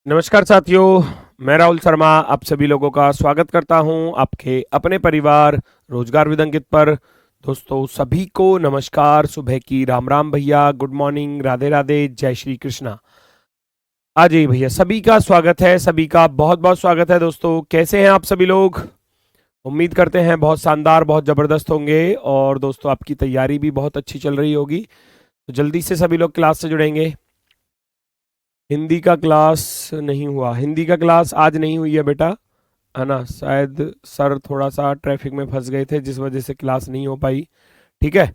नमस्कार साथियों, मैं राहुल शर्मा आप सभी लोगों का स्वागत करता हूं आपके अपने परिवार रोजगार विद अंकित पर। दोस्तों सभी को नमस्कार, सुबह की राम राम भैया, गुड मॉर्निंग, राधे राधे, जय श्री कृष्णा। आ जाइए भैया, सभी का स्वागत है, सभी का बहुत बहुत स्वागत है। दोस्तों कैसे हैं आप सभी लोग? उम्मीद करते हैं बहुत शानदार, बहुत ज़बरदस्त होंगे और दोस्तों आपकी तैयारी भी बहुत अच्छी चल रही होगी। तो जल्दी से सभी लोग क्लास से जुड़ेंगे। हिंदी का क्लास नहीं हुआ, हिंदी का क्लास आज नहीं हुई है बेटा, है ना। शायद सर थोड़ा सा ट्रैफिक में फंस गए थे जिस वजह से क्लास नहीं हो पाई। ठीक है,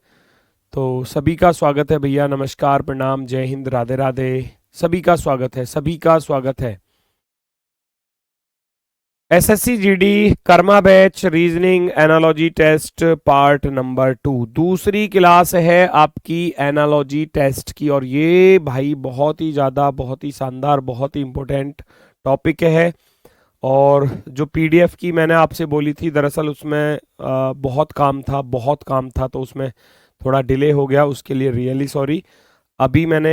तो सभी का स्वागत है भैया, नमस्कार, प्रणाम, जय हिंद, राधे राधे। सभी का स्वागत है, सभी का स्वागत है। SSC GD Karma batch reasoning analogy test part number 2 दूसरी क्लास है आपकी एनालॉजी टेस्ट की। और ये भाई बहुत ही ज़्यादा, बहुत ही शानदार, बहुत ही इम्पोर्टेंट टॉपिक है। और जो पीडीएफ की मैंने आपसे बोली थी, दरअसल उसमें बहुत काम था, बहुत काम था, तो उसमें थोड़ा डिले हो गया, उसके लिए रियली सॉरी। अभी मैंने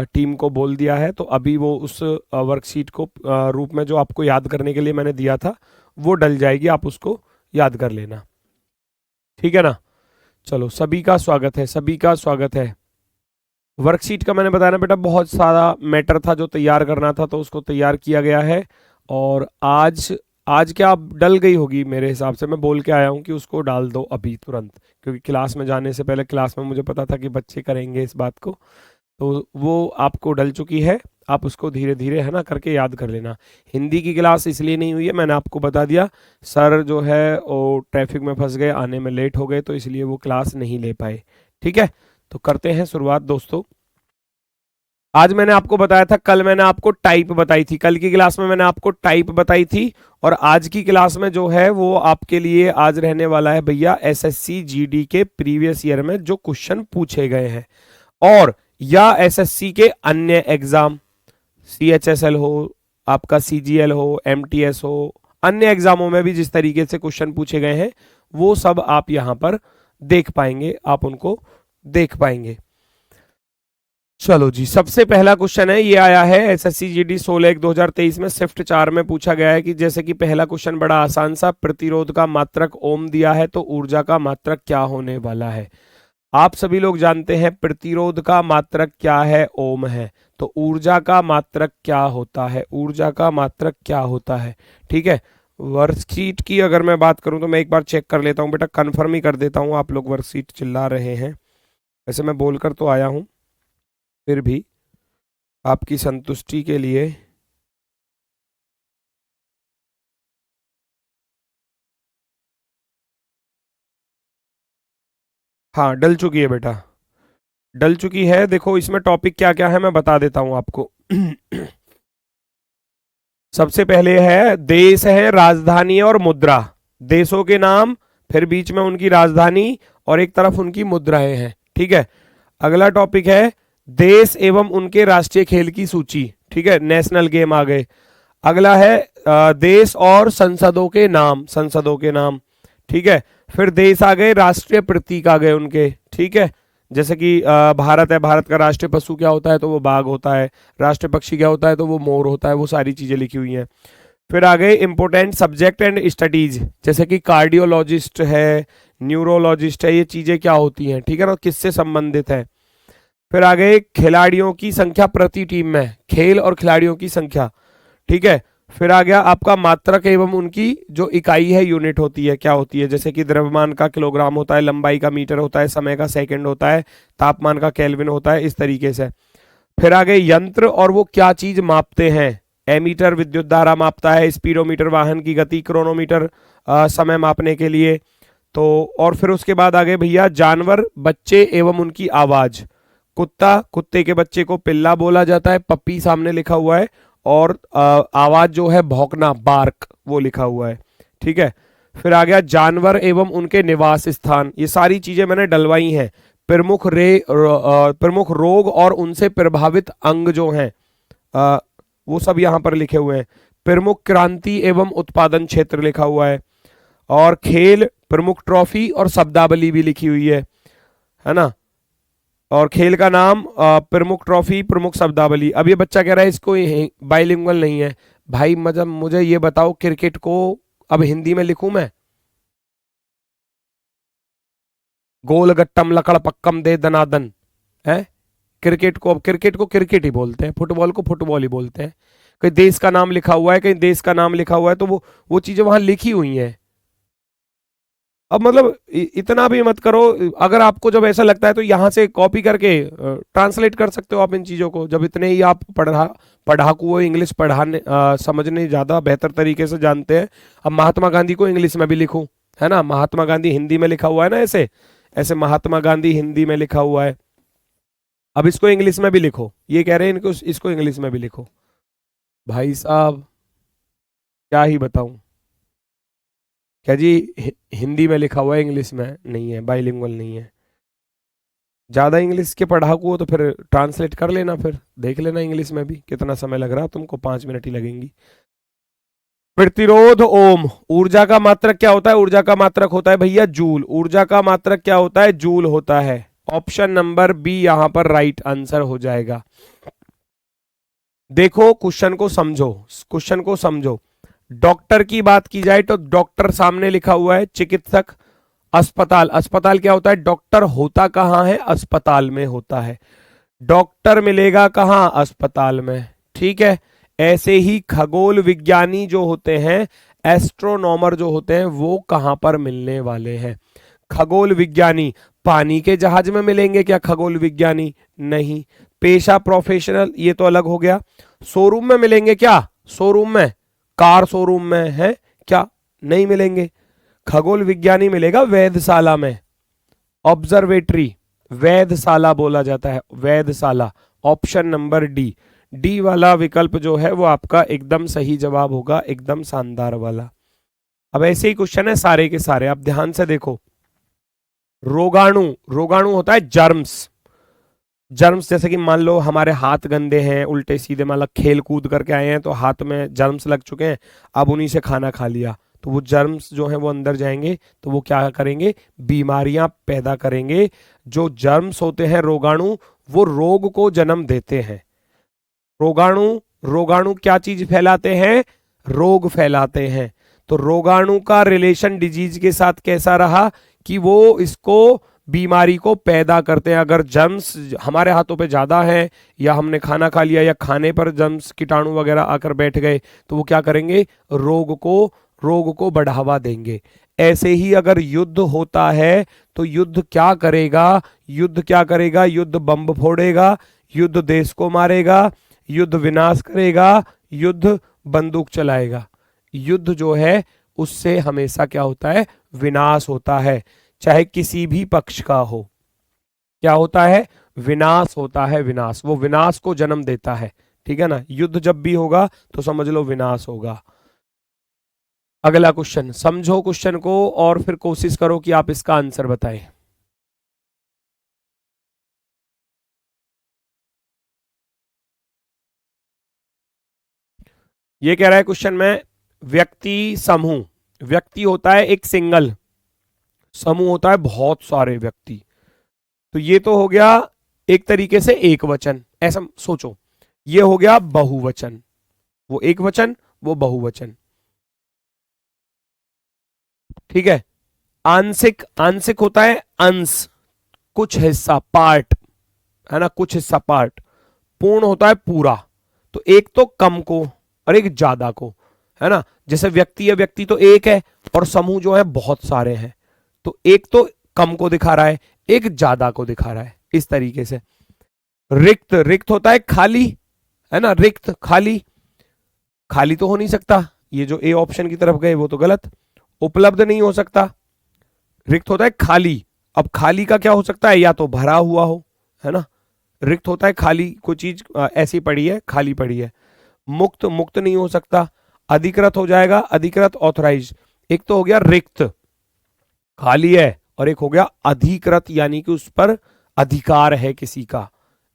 टीम को बोल दिया है, तो अभी वो उस वर्कशीट को रूप में जो आपको याद करने के लिए मैंने दिया था वो डल जाएगी, आप उसको याद कर लेना, ठीक है ना। चलो, सभी का स्वागत है, सभी का स्वागत है। वर्कशीट का मैंने बताया ना बेटा, बहुत सारा मैटर था जो तैयार करना था, तो उसको तैयार किया गया है। और आज आज क्या डल गई होगी मेरे हिसाब से, मैं बोल के आया हूँ कि उसको डाल दो अभी तुरंत, क्योंकि क्लास में जाने से पहले, क्लास में मुझे पता था कि बच्चे करेंगे इस बात को, तो वो आपको डल चुकी है। आप उसको धीरे धीरे, है ना, करके याद कर लेना। हिंदी की क्लास इसलिए नहीं हुई है, मैंने आपको बता दिया, सर जो है वो ट्रैफिक में फंस गए, आने में लेट हो गए, तो इसलिए वो क्लास नहीं ले पाए। ठीक है, तो करते हैं शुरुआत दोस्तों। आज मैंने आपको बताया था, कल मैंने आपको टाइप बताई थी, कल की क्लास में मैंने आपको टाइप बताई थी। और आज की क्लास में जो है वो आपके लिए आज रहने वाला है भैया एसएससी जीडी के प्रीवियस ईयर में जो क्वेश्चन पूछे गए हैं, और या एसएससी के अन्य एग्जाम, सीएचएसएल हो, आपका सीजीएल हो, एमटीएस हो, अन्य एग्जामों में भी जिस तरीके से क्वेश्चन पूछे गए हैं वो सब आप यहां पर देख पाएंगे, आप उनको देख पाएंगे। चलो जी, सबसे पहला क्वेश्चन है, ये आया है एसएससी जीडी 16/1/2023 में शिफ्ट 4 में पूछा गया है कि जैसे कि पहला क्वेश्चन बड़ा आसान सा, प्रतिरोध का मात्रक ओम दिया है तो ऊर्जा का मात्रक क्या होने वाला है। आप सभी लोग जानते हैं प्रतिरोध का मात्रक क्या है, ओम है, तो ऊर्जा का मात्रक क्या होता है, ऊर्जा का मात्रक क्या होता है। ठीक है, वर्कशीट की अगर मैं बात करूं तो मैं एक बार चेक कर लेता हूं बेटा, कंफर्म ही कर देता हूं, आप लोग वर्कशीट चिल्ला रहे हैं, वैसे मैं बोलकर तो आया हूं, फिर भी आपकी संतुष्टि के लिए। हाँ, डल चुकी है बेटा, डल चुकी है। देखो इसमें टॉपिक क्या क्या है मैं बता देता हूं आपको। सबसे पहले है देश, है राजधानी और मुद्रा, देशों के नाम, फिर बीच में उनकी राजधानी और एक तरफ उनकी मुद्राएं हैं। ठीक है, अगला टॉपिक है देश एवं उनके राष्ट्रीय खेल की सूची। ठीक है, नेशनल गेम आ गए। अगला है देश और संसदों के नाम, संसदों के नाम। ठीक है, फिर देश आ गए, राष्ट्रीय प्रतीक आ गए उनके। ठीक है, जैसे कि भारत है, भारत का राष्ट्रीय पशु क्या होता है, तो वो बाघ होता है, राष्ट्रीय पक्षी क्या होता है, तो वो मोर होता है, वो सारी चीजें लिखी हुई हैं। फिर आ गए इंपोर्टेंट सब्जेक्ट एंड स्टडीज, जैसे कि कार्डियोलॉजिस्ट है, न्यूरोलॉजिस्ट है, ये चीजें क्या होती हैं, ठीक है ना, किससे संबंधित है। फिर आ गए खिलाड़ियों की संख्या प्रति टीम में, खेल और खिलाड़ियों की संख्या। ठीक है, फिर आ गया आपका मात्रक एवं उनकी जो इकाई है, यूनिट होती है, क्या होती है, जैसे कि द्रव्यमान का किलोग्राम होता है, लंबाई का मीटर होता है, समय का सेकंड होता है, तापमान का केल्विन होता है, इस तरीके से। फिर आ गए यंत्र और वो क्या चीज मापते हैं, एमीटर विद्युत धारा मापता है, स्पीडोमीटर वाहन की गति, क्रोनोमीटर समय मापने के लिए। तो और फिर उसके बाद आ गए भैया जानवर, बच्चे एवं उनकी आवाज। कुत्ता, कुत्ते के बच्चे को पिल्ला बोला जाता है, पप्पी सामने लिखा हुआ है, और आवाज जो है भौंकना, बार्क, वो लिखा हुआ है। ठीक है, फिर आ गया जानवर एवं उनके निवास स्थान, ये सारी चीजें मैंने डलवाई हैं। प्रमुख रोग और उनसे प्रभावित अंग जो हैं, वो सब यहां पर लिखे हुए हैं। प्रमुख क्रांति एवं उत्पादन क्षेत्र लिखा हुआ है, और खेल, प्रमुख ट्रॉफी और शब्दावली भी लिखी हुई है ना। और खेल का नाम प्रमुख ट्रॉफी, प्रमुख शब्दावली। अब ये बच्चा कह रहा है इसको बाइलिंगुअल नहीं है। भाई मतलब मुझे ये बताओ, क्रिकेट को अब हिंदी में लिखूं मैं? गोल गट्टम लकड़ पक्कम दे दनादन है। क्रिकेट को अब क्रिकेट को क्रिकेट ही बोलते हैं, फुटबॉल को फुटबॉल ही बोलते हैं। कहीं देश का नाम लिखा हुआ है, कहीं देश का नाम लिखा हुआ है, तो वो चीजें वहां लिखी हुई हैं। अब मतलब इतना भी मत करो। अगर आपको जब ऐसा लगता है तो यहां से कॉपी करके ट्रांसलेट कर सकते हो आप इन चीजों को। जब इतने ही आप पढ़ाकू हो, इंग्लिश पढ़ाने समझने ज्यादा बेहतर तरीके से जानते हैं। अब महात्मा गांधी को इंग्लिश में भी लिखूं, है ना? महात्मा गांधी हिंदी में लिखा हुआ है ना, ऐसे ऐसे महात्मा गांधी हिंदी में लिखा हुआ है। अब इसको इंग्लिश में भी लिखो, ये कह रहे हैं इनको इसको इंग्लिश में भी लिखो। भाई साहब क्या ही बताऊं। क्या जी? हिंदी में लिखा हुआ है, इंग्लिश में नहीं है, बाइलिंगुअल नहीं है। ज्यादा इंग्लिश के पढ़ाकू हो तो फिर ट्रांसलेट कर लेना, फिर देख लेना इंग्लिश में भी। कितना समय लग रहा है तुमको? 5 मिनट ही लगेंगी। प्रतिरोध ओम। ऊर्जा का मात्रक क्या होता है? ऊर्जा का मात्रक होता है भैया जूल। ऊर्जा का मात्रक क्या होता है? जूल होता है। ऑप्शन नंबर बी यहां पर राइट आंसर हो जाएगा। देखो क्वेश्चन को समझो, क्वेश्चन को समझो। डॉक्टर की बात की जाए तो डॉक्टर सामने लिखा हुआ है, चिकित्सक। अस्पताल, अस्पताल क्या होता है? डॉक्टर होता कहां है? अस्पताल में होता है। डॉक्टर मिलेगा कहां? अस्पताल में। ठीक है। ऐसे ही खगोल विज्ञानी जो होते हैं, एस्ट्रोनॉमर जो होते हैं, वो कहां पर मिलने वाले हैं? खगोल विज्ञानी पानी के जहाज में मिलेंगे क्या? खगोल विज्ञानी नहीं। पेशा प्रोफेशनल ये तो अलग हो गया। शोरूम में मिलेंगे क्या? शोरूम में, कार शोरूम में है क्या? नहीं मिलेंगे। खगोल विज्ञानी मिलेगा वेधशाला में, ऑब्जर्वेटरी, वेधशाला बोला जाता है, वेधशाला। ऑप्शन नंबर डी, डी वाला विकल्प जो है वो आपका एकदम सही जवाब होगा, एकदम शानदार वाला। अब ऐसे ही क्वेश्चन है सारे के सारे, आप ध्यान से देखो। रोगाणु, रोगाणु होता है जर्म्स। जर्म्स जैसे कि मान लो हमारे हाथ गंदे हैं, उल्टे सीधे, मतलब खेल कूद करके आए हैं तो हाथ में जर्म्स लग चुके हैं, अब उन्हीं से खाना खा लिया तो वो जर्म्स जो है वो अंदर जाएंगे तो वो क्या करेंगे? बीमारियां पैदा करेंगे। जो जर्म्स होते हैं, रोगाणु, वो रोग को जन्म देते हैं। रोगाणु, रोगाणु क्या चीज फैलाते हैं? रोग फैलाते हैं। तो रोगाणु का रिलेशन डिजीज के साथ कैसा रहा कि वो इसको बीमारी को पैदा करते हैं। अगर जर्म्स हमारे हाथों पे ज्यादा है, या हमने खाना खा लिया, या खाने पर जर्म्स कीटाणु वगैरह आकर बैठ गए, तो वो क्या करेंगे? रोग को बढ़ावा देंगे। ऐसे ही अगर युद्ध होता है तो युद्ध क्या करेगा? युद्ध क्या करेगा? युद्ध बम फोड़ेगा, युद्ध देश को मारेगा, युद्ध विनाश करेगा, युद्ध बंदूक चलाएगा। युद्ध जो है उससे हमेशा क्या होता है? विनाश होता है, चाहे किसी भी पक्ष का हो। क्या होता है? विनाश होता है, विनाश। वो विनाश को जन्म देता है, ठीक है ना? युद्ध जब भी होगा तो समझ लो विनाश होगा। अगला क्वेश्चन, समझो क्वेश्चन को और फिर कोशिश करो कि आप इसका आंसर बताएं। ये कह रहा है क्वेश्चन में, व्यक्ति समूह, व्यक्ति होता है एक सिंगल, समूह होता है बहुत सारे व्यक्ति। तो ये तो हो गया एक तरीके से एक वचन, ऐसा सोचो। ये हो गया बहुवचन, वो एक वचन, वो बहुवचन। ठीक है। आंशिक, आंशिक होता है अंश, कुछ हिस्सा, पार्ट, है ना? कुछ हिस्सा, पार्ट। पूर्ण होता है पूरा। तो एक तो कम को और एक ज्यादा को, है ना? जैसे व्यक्ति है, व्यक्ति तो एक है, और समूह जो है बहुत सारे हैं। तो एक तो कम को दिखा रहा है, एक ज्यादा को दिखा रहा है, इस तरीके से। रिक्त, रिक्त होता है खाली, है ना? रिक्त, खाली, खाली तो हो नहीं सकता, ये जो ए ऑप्शन की तरफ गए वो तो गलत। उपलब्ध नहीं हो सकता, रिक्त होता है खाली। अब खाली का क्या हो सकता है? या तो भरा हुआ हो, है ना? रिक्त होता है खाली, कोई चीज ऐसी पड़ी है, खाली पड़ी है। मुक्त, मुक्त नहीं हो सकता। अधिकृत हो जाएगा, अधिकृत, ऑथराइज। एक तो हो गया रिक्त, खाली है, और एक हो गया अधिकृत, यानी कि उस पर अधिकार है किसी का।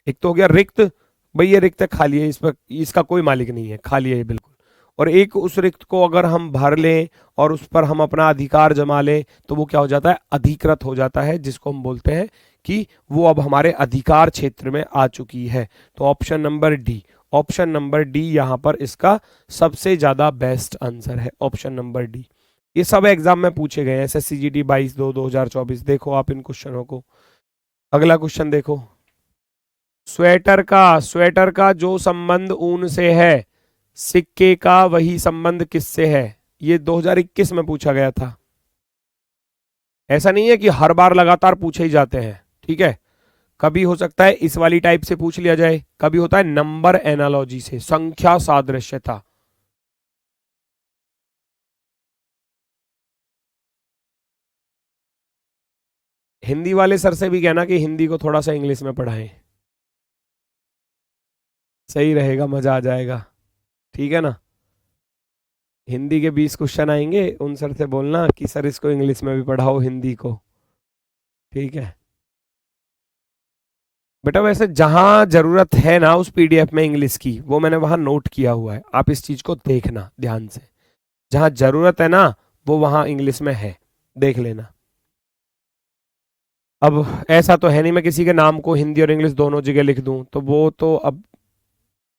एक तो हो गया रिक्त, भाई ये रिक्त है, खाली है, इस पर इसका कोई मालिक नहीं है, खाली है ये बिल्कुल। और एक उस रिक्त को अगर हम भर लें और उस पर हम अपना अधिकार जमा लें तो वो क्या हो जाता है? अधिकृत हो जाता है, जिसको हम बोलते हैं कि वो अब हमारे अधिकार क्षेत्र में आ चुकी है। तो option number D, option number D यहां पर इसका सबसे ज्यादा बेस्ट आंसर है, ऑप्शन नंबर डी। ये सब एग्जाम में पूछे गए हैं, SSCGD 22/2/2024। देखो आप इन क्वेश्चनों को। अगला क्वेश्चन देखो, स्वेटर का जो संबंध ऊन से है, सिक्के का वही संबंध किससे है? ये 2021 में पूछा गया था। ऐसा नहीं है कि हर बार लगातार पूछे ही जाते हैं, ठीक है। कभी हो सकता है इस वाली टाइप से पूछ लिया जाए, कभी होता है नंबर एनालॉजी से, संख्या सादृश्यता। हिंदी वाले सर से भी कहना कि हिंदी को थोड़ा सा इंग्लिश में पढ़ाएं, सही रहेगा, मजा आ जाएगा, ठीक है ना। हिंदी के 20 क्वेश्चन आएंगे, उन सर से बोलना कि सर इसको इंग्लिश में भी पढ़ाओ हिंदी को, ठीक है बेटा। वैसे जहां जरूरत है ना उस PDF में इंग्लिश की, वो मैंने वहां नोट किया हुआ है, आप इस चीज को देखना ध्यान से। जहां जरूरत है ना वो वहां इंग्लिश में है, देख लेना। अब ऐसा तो है नहीं मैं किसी के नाम को हिंदी और इंग्लिश दोनों जगह लिख दूं, तो वो तो अब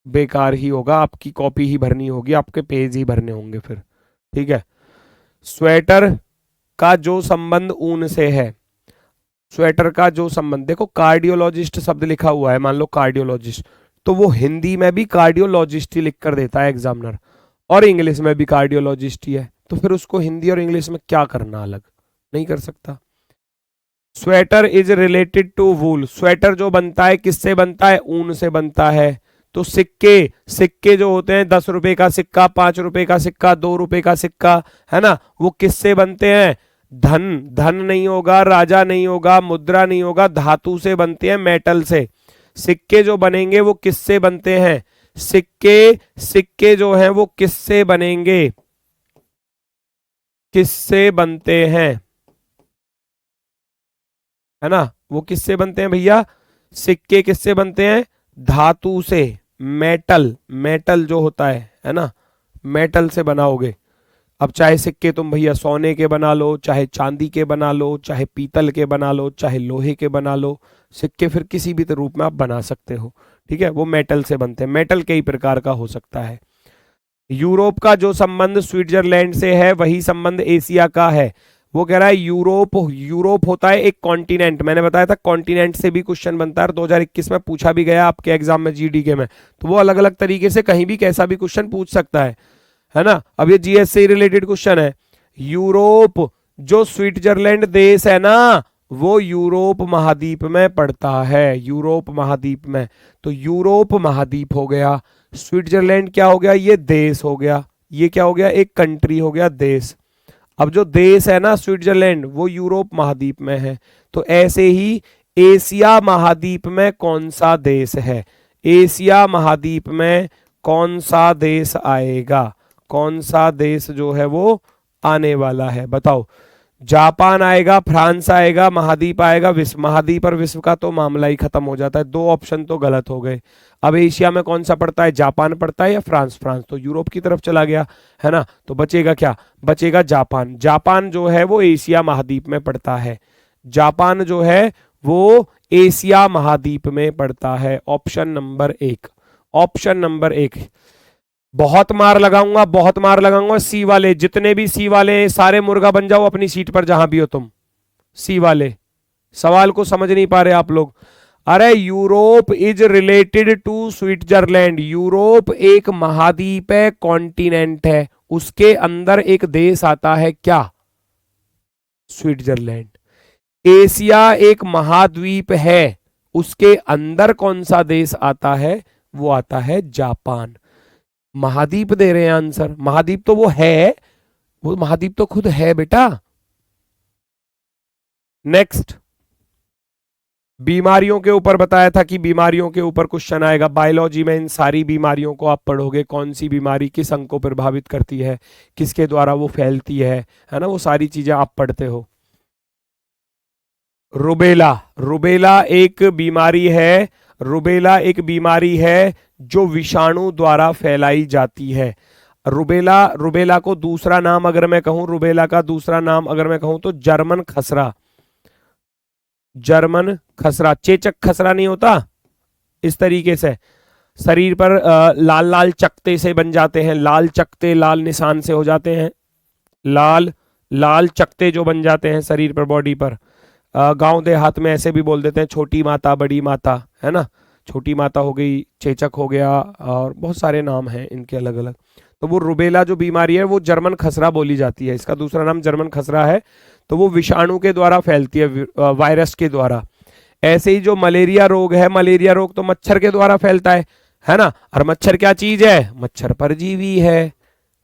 बेकार ही होगा, आपकी कॉपी ही भरनी होगी, आपके पेज ही भरने होंगे फिर, ठीक है। स्वेटर का जो संबंध ऊन से है, स्वेटर का जो संबंध, देखो कार्डियोलॉजिस्ट शब्द लिखा हुआ है, मान लो कार्डियोलॉजिस्ट, तो वो हिंदी में भी कार्डियोलॉजिस्ट ही लिख कर देता है एग्जामिनर, और इंग्लिश में भी कार्डियोलॉजिस्ट ही है, तो फिर उसको हिंदी और इंग्लिश में क्या करना अलग, नहीं कर सकता। Sweater is related to wool, sweater जो बनता है किससे बनता है? ऊन से बनता है। तो सिक्के जो होते हैं, 10 रुपए का सिक्का, 5 रुपए का सिक्का, 2 रुपए का सिक्का, है ना, वो किससे बनते हैं? धन नहीं होगा, राजा नहीं होगा, मुद्रा नहीं होगा, धातु से बनते हैं, मेटल से। सिक्के जो बनेंगे वो किससे बनते हैं? सिक्के जो हैं वो किससे बनेंगे? किससे बनते हैं, है ना, वो किससे बनते हैं भैया? सिक्के किससे बनते हैं? धातु से, मेटल जो होता है ना, मेटल से बनाओगे। अब चाहे सिक्के तुम भैया सोने के बना लो, चाहे चांदी के बना लो, चाहे पीतल के बना लो, चाहे लोहे के बना लो, सिक्के फिर किसी भी रूप में आप बना सकते हो, ठीक है, वो मेटल से बनते हैं। मेटल कई प्रकार का हो सकता है। यूरोप का जो संबंध स्विट्जरलैंड से है वही संबंध एशिया का है। वो कह रहा है यूरोप होता है एक कॉन्टिनेंट, मैंने बताया था कॉन्टिनेंट से भी क्वेश्चन बनता है, 2021 में पूछा भी गया आपके एग्जाम में GD में, तो वो अलग अलग तरीके से कहीं भी कैसा भी क्वेश्चन पूछ सकता है ना। अब ये GS से रिलेटेड क्वेश्चन है। यूरोप जो स्विट्जरलैंड देश है ना, वो यूरोप महाद्वीप में पड़ता है, यूरोप महाद्वीप में। तो यूरोप महाद्वीप हो गया, स्विट्जरलैंड क्या हो गया? ये देश हो गया, ये क्या हो गया? एक कंट्री हो गया, देश। अब जो देश है ना स्विट्जरलैंड, वो यूरोप महाद्वीप में है। तो ऐसे ही एशिया महाद्वीप में कौन सा देश है? एशिया महाद्वीप में कौन सा देश आएगा? कौन सा देश जो है वो आने वाला है, बताओ। जापान आएगा, फ्रांस आएगा, महाद्वीप आएगा, विश्व। महाद्वीप और विश्व का तो मामला ही खत्म हो जाता है, 2 ऑप्शन तो गलत हो गए। अब एशिया में कौन सा पड़ता है? जापान पड़ता है या फ्रांस? फ्रांस तो यूरोप की तरफ चला गया, है ना, तो बचेगा क्या? बचेगा जापान। जापान जो है वो एशिया महाद्वीप में पड़ता है, जापान जो है वो एशिया महाद्वीप में पड़ता है। Option number 1, option number 1। बहुत मार लगाऊंगा, सी वाले, जितने भी सी वाले हैं सारे मुर्गा बन जाओ अपनी सीट पर जहां भी हो तुम। सी वाले सवाल को समझ नहीं पा रहे आप लोग। अरे Europe is related to Switzerland, Europe एक महाद्वीप है, कॉन्टिनेंट है, उसके अंदर एक देश आता है, क्या? स्विट्जरलैंड। एशिया एक महाद्वीप है, उसके अंदर कौन सा देश आता है? वो आता है जापान। महाद्वीप दे रहे हैं आंसर, महाद्वीप तो वो है, वो महाद्वीप तो खुद है बेटा। नेक्स्ट, बीमारियों के ऊपर बताया था कि बीमारियों के ऊपर क्वेश्चन आएगा बायोलॉजी में। इन सारी बीमारियों को आप पढ़ोगे, कौन सी बीमारी किस अंग को प्रभावित करती है, किसके द्वारा वो फैलती है ना, वो सारी चीजें आप पढ़ते हो। रुबेला, रुबेला एक बीमारी है, रुबेला एक बीमारी है जो विषाणु द्वारा फैलाई जाती है। रुबेला को दूसरा नाम अगर मैं कहूं, रुबेला का दूसरा नाम अगर मैं कहूं तो जर्मन खसरा, जर्मन खसरा, चेचक खसरा नहीं होता, इस तरीके से शरीर पर लाल लाल चकते से बन जाते हैं, लाल चकते लाल निशान से हो जाते हैं, लाल लाल चकते जो बन जाते हैं शरीर पर, बॉडी पर। गांव देहात में ऐसे भी बोल देते हैं, छोटी माता बड़ी माता, है ना, छोटी माता हो गई, चेचक हो गया, और बहुत सारे नाम हैं इनके अलग अलग। तो वो रुबेला जो बीमारी है वो जर्मन खसरा बोली जाती है, इसका दूसरा नाम जर्मन खसरा है। तो वो विषाणु के द्वारा फैलती है, वायरस के द्वारा। ऐसे ही जो मलेरिया रोग है, मलेरिया रोग तो मच्छर के द्वारा फैलता है ना। और मच्छर क्या चीज है? मच्छर परजीवी है,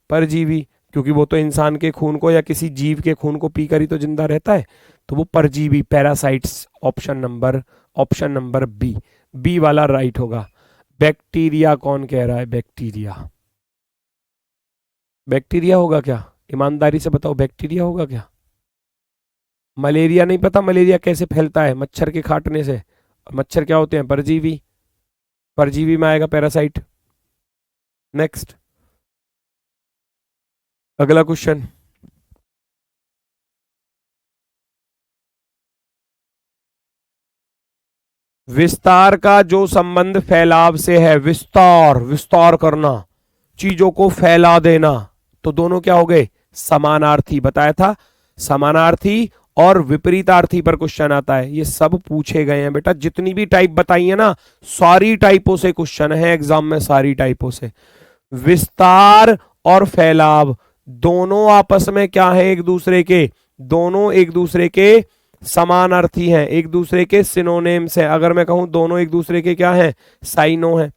परजीवी, क्योंकि वो तो इंसान के खून को या किसी जीव के खून को पीकर ही तो जिंदा रहता है, तो वो परजीवी, parasites. Option number B, B वाला राइट होगा। बैक्टीरिया कौन कह रहा है? बैक्टीरिया, बैक्टीरिया होगा क्या? ईमानदारी से बताओ, बैक्टीरिया होगा क्या? मलेरिया नहीं पता? मलेरिया कैसे फैलता है? मच्छर के काटने से। मच्छर क्या होते हैं? परजीवी, परजीवी में आएगा पैरासाइट। नेक्स्ट, अगला क्वेश्चन। विस्तार का जो संबंध फैलाव से है, विस्तार, विस्तार करना, चीजों को फैला देना, तो दोनों क्या हो गए? समानार्थी। बताया था, समानार्थी और विपरीतार्थी पर क्वेश्चन आता है। ये सब पूछे गए हैं बेटा, जितनी भी टाइप बताई है ना, सारी टाइपों से क्वेश्चन है एग्जाम में, सारी टाइपों से। विस्तार और फैलाव दोनों आपस में क्या है? एक दूसरे के, दोनों एक दूसरे के समानार्थी हैं, एक दूसरे के सिनोनिम्स हैं। अगर मैं कहूं दोनों एक दूसरे के क्या हैं? साइनो हैं,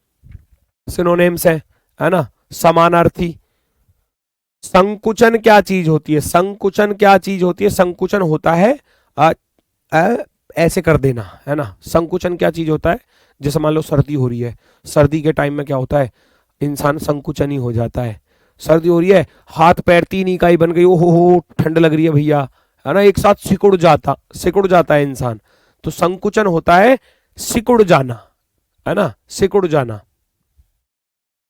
सिनोनिम्स हैं, है ना, समानार्थी। संकुचन क्या चीज होती है? संकुचन क्या चीज होती है? संकुचन होता है आ, आ, ऐसे कर देना, है ना। संकुचन क्या चीज होता है? जैसे मान लो सर्दी हो रही है, सर्दी के टाइम में क्या होता है? इंसान संकुचनी हो जाता है। सर्दी हो रही है, हाथ पैर तीन इकाई बन गई, ओहो हो ठंड लग रही है भैया, है ना, एक साथ सिकुड़ जाता है इंसान। तो संकुचन होता है सिकुड़ जाना, है ना, सिकुड़ जाना।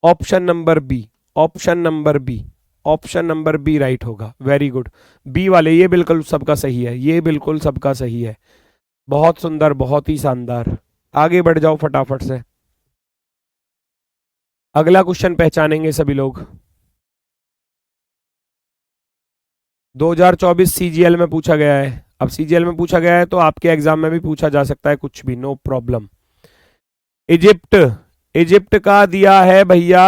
Option number B, option number B, option number B right होगा। वेरी गुड, बी वाले, ये बिल्कुल सबका सही है, ये बिल्कुल सबका सही है। बहुत सुंदर, बहुत ही शानदार। आगे बढ़ जाओ फटाफट से, अगला क्वेश्चन पहचानेंगे सभी लोग। 2024 सीजीएल में पूछा गया है। अब सीजीएल में पूछा गया है तो आपके एग्जाम में भी पूछा जा सकता है, कुछ भी, नो प्रॉब्लम। इजिप्ट, इजिप्ट का दिया है भैया,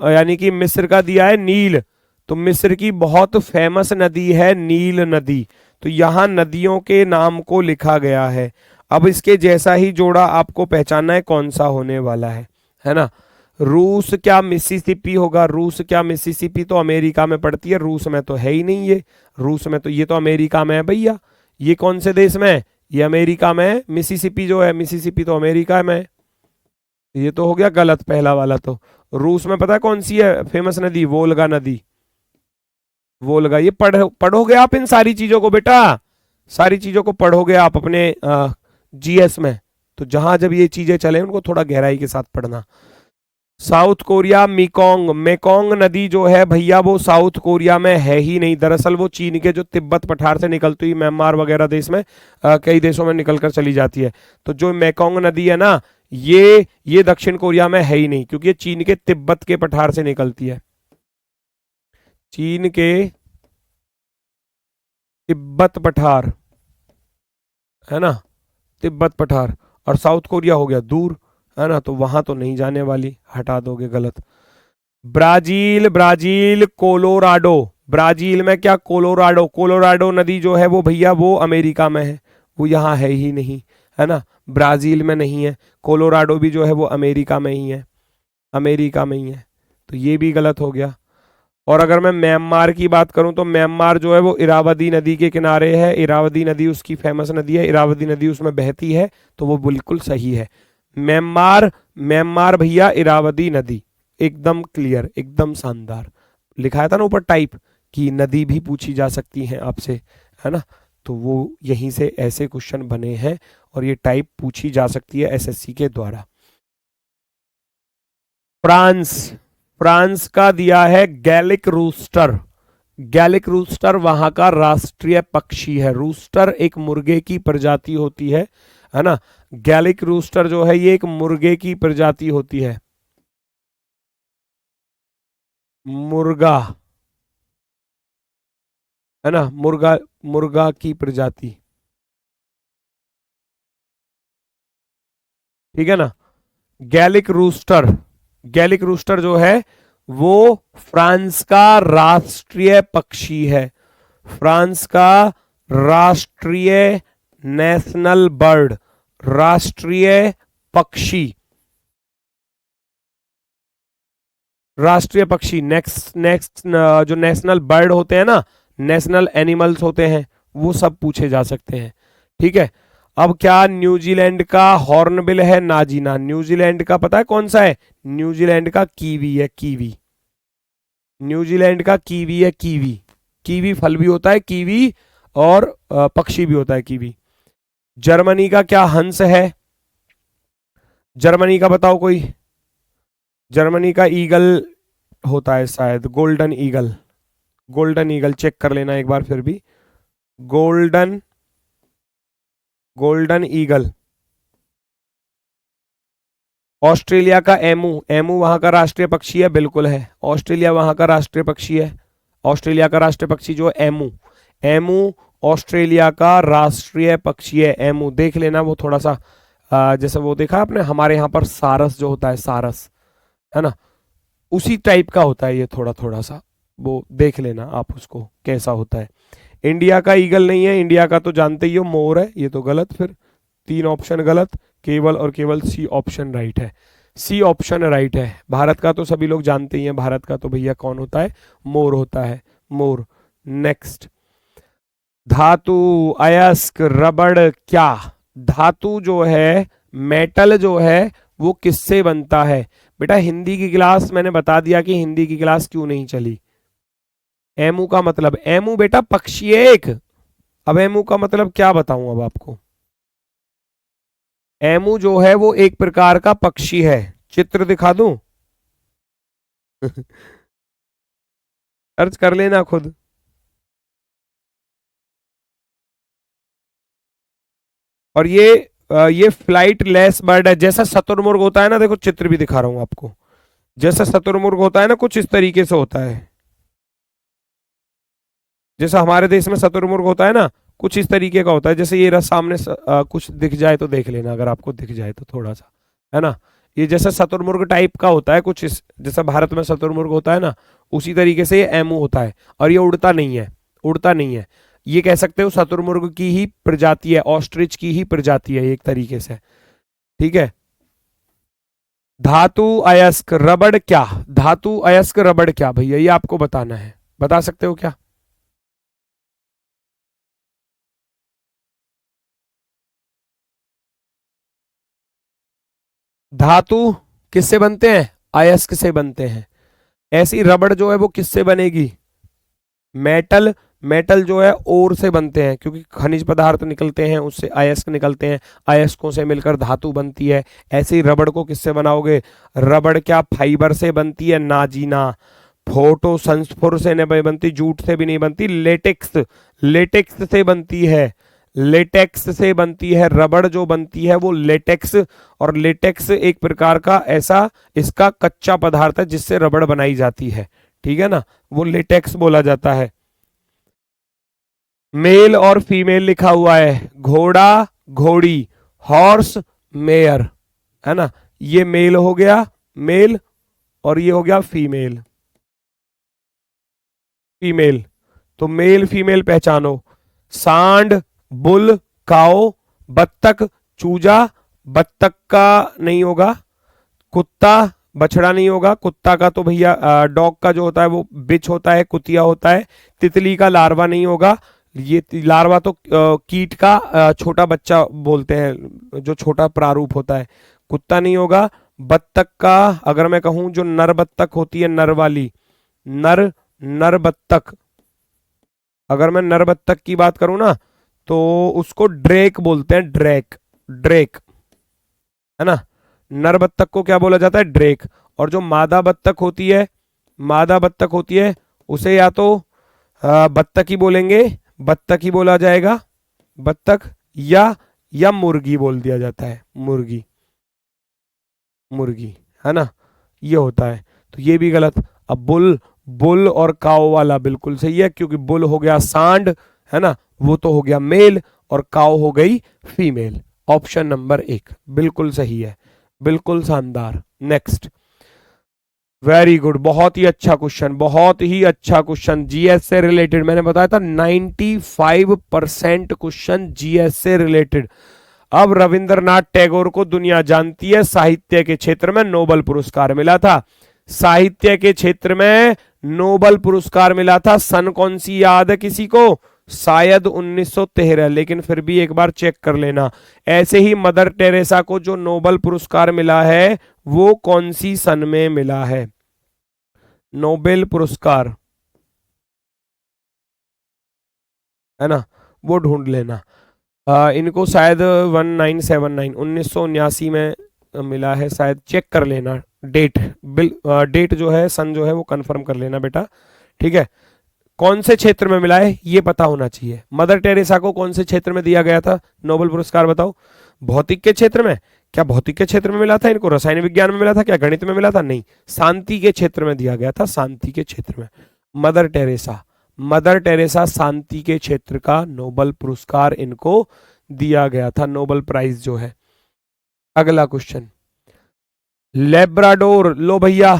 यानी कि मिस्र का दिया है नील। तो मिस्र की बहुत फेमस नदी है नील नदी। तो यहां नदियों के नाम को लिखा गया है। अब इसके जैसा ही जोड़ा आपको पहचानना है कौन सा होने वाला है ना। रूस क्या मिसिसिपी होगा? रूस क्या मिसिसिपी तो अमेरिका में पड़ती है, रूस में तो है ही नहीं ये। रूस में तो, ये तो अमेरिका में है भैया। ये कौन से देश में है? ये अमेरिका में है। मिसिसिपी जो है, मिसिसिपी तो अमेरिका में है। ये तो हो गया गलत पहला वाला। तो रूस में पता है कौन सी है फेमस नदी? वोल्गा नदी, वोल्गा। ये पढ़ोगे आप इन सारी चीजों को बेटा, सारी चीजों को पढ़ोगे आप अपने जीएस में। तो जहां जब ये चीजें चले उनको थोड़ा गहराई के साथ पढ़ना। साउथ कोरिया मेकोंग, मेकोंग नदी जो है भैया वो साउथ कोरिया में है ही नहीं। दरअसल वो चीन के जो तिब्बत पठार से निकलती हुई म्यांमार वगैरह देश में, कई देशों में निकलकर चली जाती है। तो जो मेकोंग नदी है ना, ये दक्षिण कोरिया में है ही नहीं, क्योंकि ये चीन के तिब्बत के पठार से निकलती है, चीन के तिब्बत पठार, है ना, तिब्बत पठार। और साउथ कोरिया हो गया दूर, है ना, तो वहां तो नहीं जाने वाली, हटा दोगे, गलत। ब्राजील, ब्राजील कोलोराडो, ब्राजील में क्या? कोलोराडो, कोलोराडो नदी जो है वो भैया वो अमेरिका में है, वो यहाँ है ही नहीं, है ना, ब्राजील में नहीं है। कोलोराडो भी जो है वो अमेरिका में ही है, अमेरिका में ही है। तो ये भी गलत हो गया। और अगर मैं म्यांमार की बात करूं तो म्यांमार जो है वो इरावदी नदी के किनारे है, इरावदी नदी उसकी फेमस नदी है, इरावदी नदी उसमें बहती है, तो वो बिल्कुल सही है। म्यांमार, म्यांमार भैया इरावदी नदी, एकदम क्लियर, एकदम शानदार। लिखाया था ना ऊपर टाइप की नदी भी पूछी जा सकती है आपसे, है ना, तो वो यहीं से ऐसे क्वेश्चन बने हैं और ये टाइप पूछी जा सकती है एसएससी के द्वारा। फ्रांस, फ्रांस का दिया है गैलिक रूस्टर, गैलिक रूस्टर वहां का राष्ट्रीय पक्षी है। रूस्टर एक मुर्गे की प्रजाति होती है ना। गैलिक रूस्टर जो है ये एक मुर्गे की प्रजाति होती है, मुर्गा, है ना, मुर्गा, मुर्गा की प्रजाति, ठीक है ना। गैलिक रूस्टर, गैलिक रूस्टर जो है वो फ्रांस का राष्ट्रीय पक्षी है, फ्रांस का राष्ट्रीय, नेशनल बर्ड, राष्ट्रीय पक्षी, राष्ट्रीय पक्षी। नेक्स्ट नेक्स्ट जो नेशनल बर्ड होते हैं ना, नेशनल एनिमल्स होते हैं, वो सब पूछे जा सकते हैं, ठीक है। अब क्या न्यूजीलैंड का हॉर्नबिल है नाजीना? न्यूजीलैंड का पता है कौन सा है? न्यूजीलैंड का कीवी है, कीवी। न्यूजीलैंड का कीवी है, कीवी। कीवी फल भी होता है कीवी, और पक्षी भी होता है कीवी। जर्मनी का क्या हंस है? जर्मनी का बताओ कोई। जर्मनी का ईगल होता है शायद, golden eagle, golden eagle, check कर लेना एक बार फिर भी। Golden, golden eagle. ऑस्ट्रेलिया का एमू, एमू वहां का राष्ट्रीय पक्षी है, बिल्कुल है, ऑस्ट्रेलिया वहां का राष्ट्रीय पक्षी है। ऑस्ट्रेलिया का राष्ट्रीय पक्षी जो है एमू, एमू ऑस्ट्रेलिया का राष्ट्रीय पक्षी है, एमू। देख लेना वो थोड़ा सा जैसे वो देखा आपने हमारे यहाँ पर सारस जो होता है, सारस, है ना, उसी टाइप का होता है ये, थोड़ा थोड़ा सा, वो देख लेना आप उसको कैसा होता है। इंडिया का ईगल नहीं है, इंडिया का तो जानते ही हो मोर है, ये तो गलत, फिर 3 ऑप्शन गलत, केवल और केवल सी ऑप्शन राइट है, सी ऑप्शन राइट है। भारत का तो सभी लोग जानते ही हैं, भारत का तो भैया कौन होता है? मोर होता है, मोर। नेक्स्ट, धातु, अयस्क, रबड़, क्या? धातु जो है, मेटल जो है, वो किससे बनता है? बेटा हिंदी की क्लास मैंने बता दिया कि हिंदी की क्लास क्यों नहीं चली। एमू का मतलब, एमू बेटा पक्षी है एक। अब एमू का मतलब क्या बताऊं अब आपको? एमू जो है वो एक प्रकार का पक्षी है, चित्र दिखा दूं? सर्च कर लेना खुद। और ये फ्लाइट लेस बर्ड है, जैसा शतुरमुर्ग होता है ना, देखो चित्र भी दिखा रहा हूं आपको, जैसा शतुरमुर्ग होता है ना, कुछ इस तरीके से होता है, जैसा हमारे देश में शतुरमुर्ग होता है ना, कुछ इस तरीके का होता है। जैसे ये रस सामने कुछ दिख जाए तो देख लेना, अगर आपको दिख जाए तो थोड़ा सा, है ना, ये जैसा शतुरमुर्ग टाइप का होता है कुछ इस, जैसा भारत में शतुरमुर्ग होता है ना, उसी तरीके से ये एमू होता है। और ये उड़ता नहीं है, उड़ता नहीं है, ये कह सकते हो शतुरमुर्ग की ही प्रजाति है, ऑस्ट्रिच की ही प्रजाति है एक तरीके से, ठीक है। धातु, अयस्क, रबड़ क्या? धातु, अयस्क, रबड़ क्या भैया, ये आपको बताना है, बता सकते हो क्या? धातु किससे बनते हैं? अयस्क से बनते हैं। ऐसी रबड़ जो है वो किससे बनेगी? मेटल, मेटल जो है ओर से बनते हैं, क्योंकि खनिज पदार्थ निकलते हैं उससे, अयस्क निकलते हैं, अयस्कों से मिलकर धातु बनती है। ऐसे ही रबड़ को किससे बनाओगे? रबड़ क्या फाइबर से बनती है? नाजीना। फोटो संस्फुर से नहीं बनती, जूट से भी नहीं बनती, लेटेक्स, लेटेक्स से बनती है, लेटेक्स से बनती है रबड़ जो बनती है वो लेटेक्स। और लेटेक्स एक प्रकार का ऐसा इसका कच्चा पदार्थ है जिससे रबड़ बनाई जाती है, ठीक है ना, वो लेटेक्स बोला जाता है। मेल और फीमेल लिखा हुआ है, घोड़ा, घोड़ी, हॉर्स, मेयर, है ना, ये मेल हो गया, मेल, और ये हो गया फीमेल, फीमेल। तो मेल फीमेल पहचानो, सांड, बुल, काओ, बत्तख, चूजा, बत्तख का नहीं होगा, कुत्ता, बछड़ा नहीं होगा, कुत्ता का तो भैया डॉग का जो होता है वो बिच होता है, कुतिया होता है। तितली का लार्वा नहीं होगा, ये लार्वा तो कीट का छोटा बच्चा बोलते हैं, जो छोटा प्रारूप होता है, कुत्ता नहीं होगा। बत्तख का अगर मैं कहूं जो नर बत्तख होती है, नर वाली, नर, नर बत्तख, अगर मैं नर बत्तख की बात करूं ना तो उसको ड्रेक बोलते हैं, ड्रैक, ड्रेक, है ना। नर बत्तख को क्या बोला जाता है? ड्रेक। और जो मादा बत्तख होती है, मादा बत्तख होती है उसे या तो बत्तख ही बोलेंगे, बत्तख ही बोला जाएगा, बत्तख, या मुर्गी बोल दिया जाता है, मुर्गी, मुर्गी, है ना, ये होता है, तो ये भी गलत। अब बुल, बुल और काऊ वाला बिल्कुल सही है, क्योंकि बुल हो गया सांड, है ना, वो तो हो गया मेल, और काऊ हो गई फीमेल। ऑप्शन नंबर 1 बिल्कुल सही है, बिल्कुल शानदार। नेक्स्ट, वेरी गुड, बहुत ही अच्छा क्वेश्चन, बहुत ही अच्छा क्वेश्चन, जीएस से रिलेटेड। मैंने बताया था 95% क्वेश्चन जीएस से रिलेटेड। अब रविंद्रनाथ टैगोर को दुनिया जानती है, साहित्य के क्षेत्र में नोबेल पुरस्कार मिला था, साहित्य के क्षेत्र में नोबेल पुरस्कार मिला था, सन कौन सी याद है किसी को? शायद 1913, लेकिन फिर भी एक बार चेक कर लेना। ऐसे ही मदर टेरेसा को जो नोबेल पुरस्कार मिला है वो कौन सी सन में मिला है? नोबेल पुरस्कार, है ना, वो ढूंढ लेना। इनको शायद 1979 में मिला है शायद, चेक कर लेना डेट, डेट जो है, सन जो है वो कंफर्म कर लेना बेटा, ठीक है। कौन से क्षेत्र में मिला है ये पता होना चाहिए। मदर टेरेसा को कौन से क्षेत्र में दिया गया था नोबेल पुरस्कार, बताओ? भौतिक के क्षेत्र में? क्या भौतिक के क्षेत्र में मिला था इनको? रसायन विज्ञान में मिला था? क्या गणित में मिला था? नहीं, शांति के क्षेत्र में दिया गया था, शांति के क्षेत्र में। मदर टेरेसा, मदर टेरेसा शांति के क्षेत्र का नोबेल पुरस्कार इनको दिया गया था, नोबेल प्राइज जो है। अगला क्वेश्चन, लेब्राडोर, लो भैया,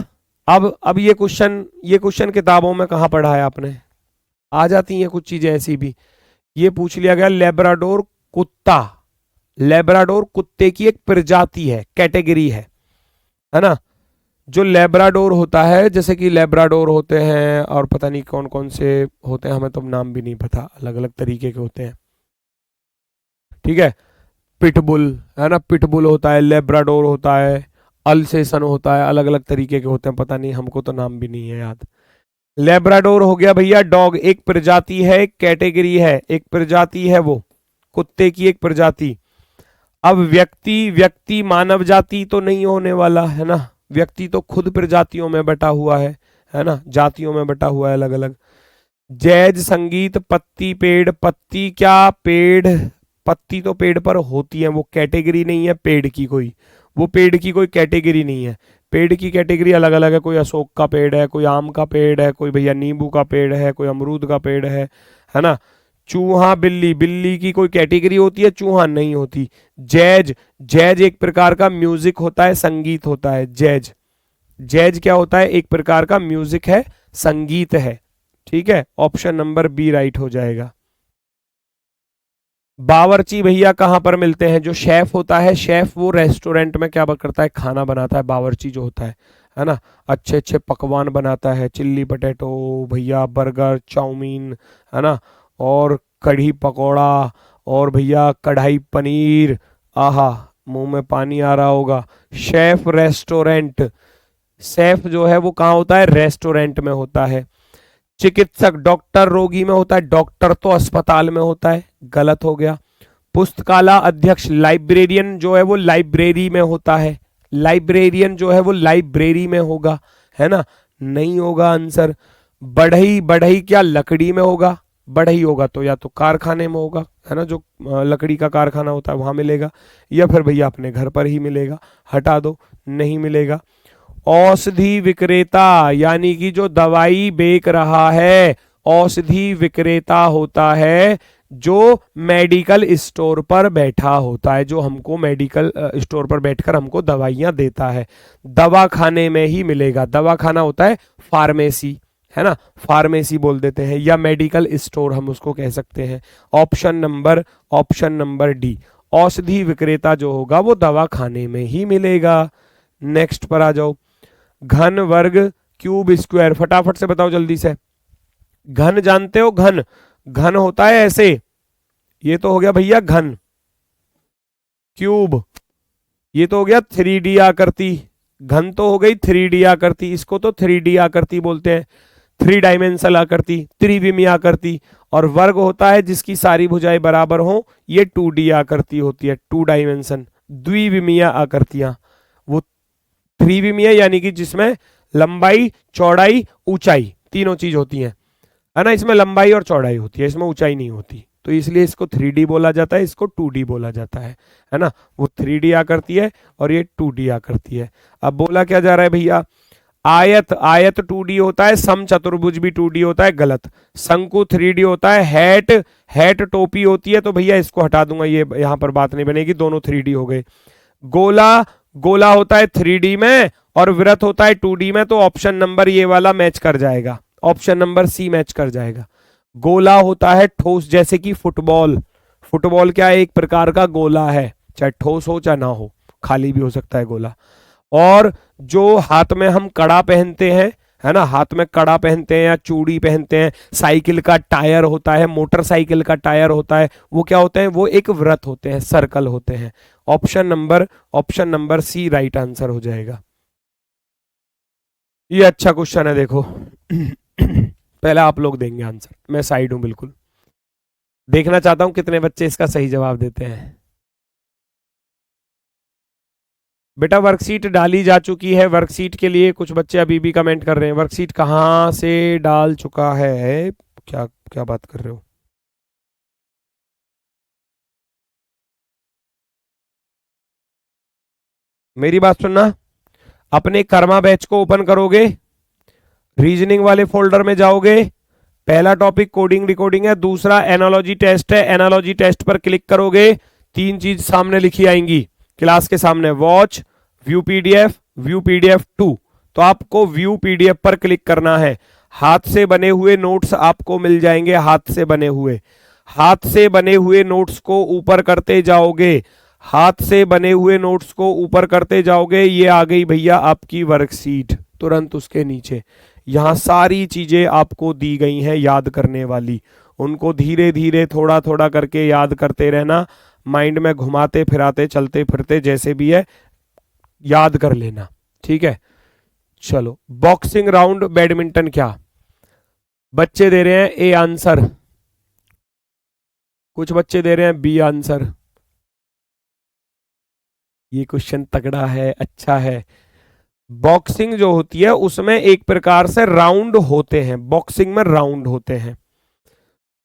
अब ये क्वेश्चन किताबों में कहां पढ़ा है आपने? आ जाती हैं कुछ चीजें ऐसी भी। ये पूछ लिया गया, लेब्राडोर कुत्ता, लेब्राडोर कुत्ते की एक प्रजाति है, कैटेगरी है ना। जो लेब्राडोर होता है, जैसे कि लेब्राडोर होते हैं और पता नहीं कौन कौन से होते हैं, हमें तो नाम भी नहीं पता, अलग अलग तरीके के होते हैं, ठीक है। पिटबुल, है ना, पिटबुल होता है, लेब्राडोर होता है, अल्सेशन होता है, अलग अलग तरीके के होते हैं, पता नहीं, हमको तो नाम भी नहीं है याद। लेब्राडोर हो गया भैया डॉग, एक प्रजाति है, एक कैटेगरी है, एक प्रजाति है वो, कुत्ते की एक प्रजाति। अब व्यक्ति मानव जाति तो नहीं होने वाला, है ना, व्यक्ति तो खुद प्रजातियों में बटा हुआ है ना, जातियों में बटा हुआ है अलग अलग। जैज संगीत, पत्ती पेड़, पत्ती क्या पेड़, पत्ती तो पेड़ पर होती है, वो कैटेगरी नहीं है पेड़ की कोई, वो पेड़ की कोई कैटेगरी नहीं है, पेड़ की कैटेगरी अलग अलग है, कोई अशोक का पेड़ है, कोई आम का पेड़ है, कोई भैया नींबू का पेड़ है, कोई अमरूद का पेड़ है ना। चूहा, बिल्ली, बिल्ली की कोई कैटेगरी होती है? चूहा नहीं होती। जैज, जैज एक प्रकार का म्यूजिक होता है, संगीत होता है, जैज, जैज क्या होता है? एक प्रकार का म्यूजिक है, संगीत है, ठीक है। ऑप्शन नंबर बी राइट हो जाएगा। बावर्ची भैया कहां पर मिलते हैं? जो शेफ होता है, शेफ वो रेस्टोरेंट में क्या करता है? खाना बनाता है। बावर्ची जो होता है ना, अच्छे अच्छे पकवान बनाता है, चिल्ली पटेटो भैया, बर्गर, चाउमीन, है ना, और कढ़ी पकौड़ा, और भैया कढ़ाई पनीर, आहा, मुंह में पानी आ रहा होगा। शेफ रेस्टोरेंट, शेफ जो है वो कहाँ होता है? रेस्टोरेंट में होता है। चिकित्सक, डॉक्टर रोगी में होता है, डॉक्टर तो अस्पताल में होता है, गलत हो गया। पुस्तकालय अध्यक्ष, लाइब्रेरियन जो है वो लाइब्रेरी में होता है, लाइब्रेरियन जो है वो लाइब्रेरी में होगा, है ना, नहीं होगा आंसर। बढ़ई, बढ़ई क्या लकड़ी में होगा? बढ़ई होगा तो या तो कारखाने में होगा, है ना, जो लकड़ी का कारखाना होता है वहां मिलेगा, या फिर भैया अपने घर पर ही मिलेगा, हटा दो, नहीं मिलेगा। औषधि विक्रेता, यानी कि जो दवाई बेच रहा है, औषधि विक्रेता होता है जो मेडिकल स्टोर पर बैठा होता है, जो हमको मेडिकल स्टोर पर बैठकर हमको दवाइयां देता है। दवा खाने में ही मिलेगा, दवा खाना होता है फार्मेसी, है ना, फार्मेसी बोल देते हैं, या मेडिकल स्टोर हम उसको कह सकते हैं। ऑप्शन नंबर डी, औषधि विक्रेता जो होगा वो दवा खाने में ही मिलेगा। नेक्स्ट पर आ जाओ, घन, वर्ग, क्यूब, स्क्वायर, फटाफट से बताओ जल्दी से। घन जानते हो? घन, घन होता है ऐसे, ये तो हो गया भैया घन। क्यूब, ये तो हो गया 3D आकृति, घन तो हो गई 3D आकृति, इसको तो 3D आकृति बोलते हैं, 3 डायमेंशनल आकृति, त्रिविमीय आकृति। और वर्ग होता है जिसकी सारी भुजाएं बराबर हो, ये 2D आकृति होती है, 2 डायमेंशन। द्विविमीय आकृतियां, वो 3 विमीय यानी कि जिसमें लंबाई, चौड़ाई, ऊंचाई तीनों चीज होती हैं। है ना, इसमें लंबाई और चौड़ाई होती है, इसमें ऊंचाई नहीं होती, तो इसलिए इसको 3D बोला जाता है, इसको 2D बोला जाता है ना। वो 3D आकृति है और ये 2D आकृति है। अब बोला क्या जा रहा है भैया, आयत, आयत 2D होता है, समचतुर्भुज भी 2D होता है, गलत। शंकु 3D होता है, हैट, हैट टोपी होती है, तो भैया इसको हटा दूंगा, ये यहां पर बात नहीं बनेगी, दोनों 3D हो गए। गोला, गोला होता है 3D में और वृत्त होता है 2D में, तो ऑप्शन नंबर ये वाला मैच कर जाएगा, ऑप्शन नंबर सी मैच कर जाएगा। गोला होता है ठोस, जैसे कि फुटबॉल, फुटबॉल क्या है, एक प्रकार का गोला है, चाहे ठोस हो चाहे ना हो, खाली भी हो सकता है गोला। और जो हाथ में हम कड़ा पहनते हैं, है ना, हाथ में कड़ा पहनते हैं या चूड़ी पहनते हैं, साइकिल का टायर होता है, मोटरसाइकिल का टायर होता है, वो क्या होते हैं, वो एक वृत्त होते हैं, सर्कल होते हैं। Option number C right answer हो जाएगा। ये अच्छा क्वेश्चन है, देखो पहले आप लोग देंगे आंसर, मैं साइड हूं बिल्कुल, देखना चाहता हूं कितने बच्चे इसका सही जवाब देते हैं। बेटा वर्कशीट डाली जा चुकी है, वर्कशीट के लिए कुछ बच्चे अभी भी कमेंट कर रहे हैं, वर्कशीट कहाँ से डाल चुका है, क्या क्या बात कर रहे हो। मेरी बात सुनना, अपने कर्मा बैच को ओपन करोगे, रीजनिंग वाले फोल्डर में जाओगे, पहला टॉपिक कोडिंग डिकोडिंग है, दूसरा एनालॉजी टेस्ट है, एनालॉजी टेस्ट पर क्लिक करोगे, तीन चीज सामने लिखी आएंगी क्लास के सामने, watch, view PDF, view PDF 2। तो आपको व्यू पीडीएफ पर क्लिक करना है, हाथ से बने हुए नोट्स आपको मिल जाएंगे, हाथ से बने हुए, हाथ से बने हुए नोट्स को ऊपर करते जाओगे, हाथ से बने हुए नोट्स को ऊपर करते जाओगे, ये आ गई भैया आपकी वर्कशीट, तुरंत उसके नीचे यहां सारी चीजें आपको दी गई हैं याद करने वाली, उनको धीरे धीरे थोड़ा थोड़ा करके याद करते रहना, माइंड में घुमाते फिराते चलते फिरते जैसे भी है याद कर लेना, ठीक है। चलो, बॉक्सिंग राउंड, बैडमिंटन क्या, बच्चे दे रहे हैं ए आंसर, कुछ बच्चे दे रहे हैं बी आंसर। ये क्वेश्चन तगड़ा है, अच्छा है। बॉक्सिंग जो होती है उसमें एक प्रकार से राउंड होते हैं, बॉक्सिंग में राउंड होते हैं,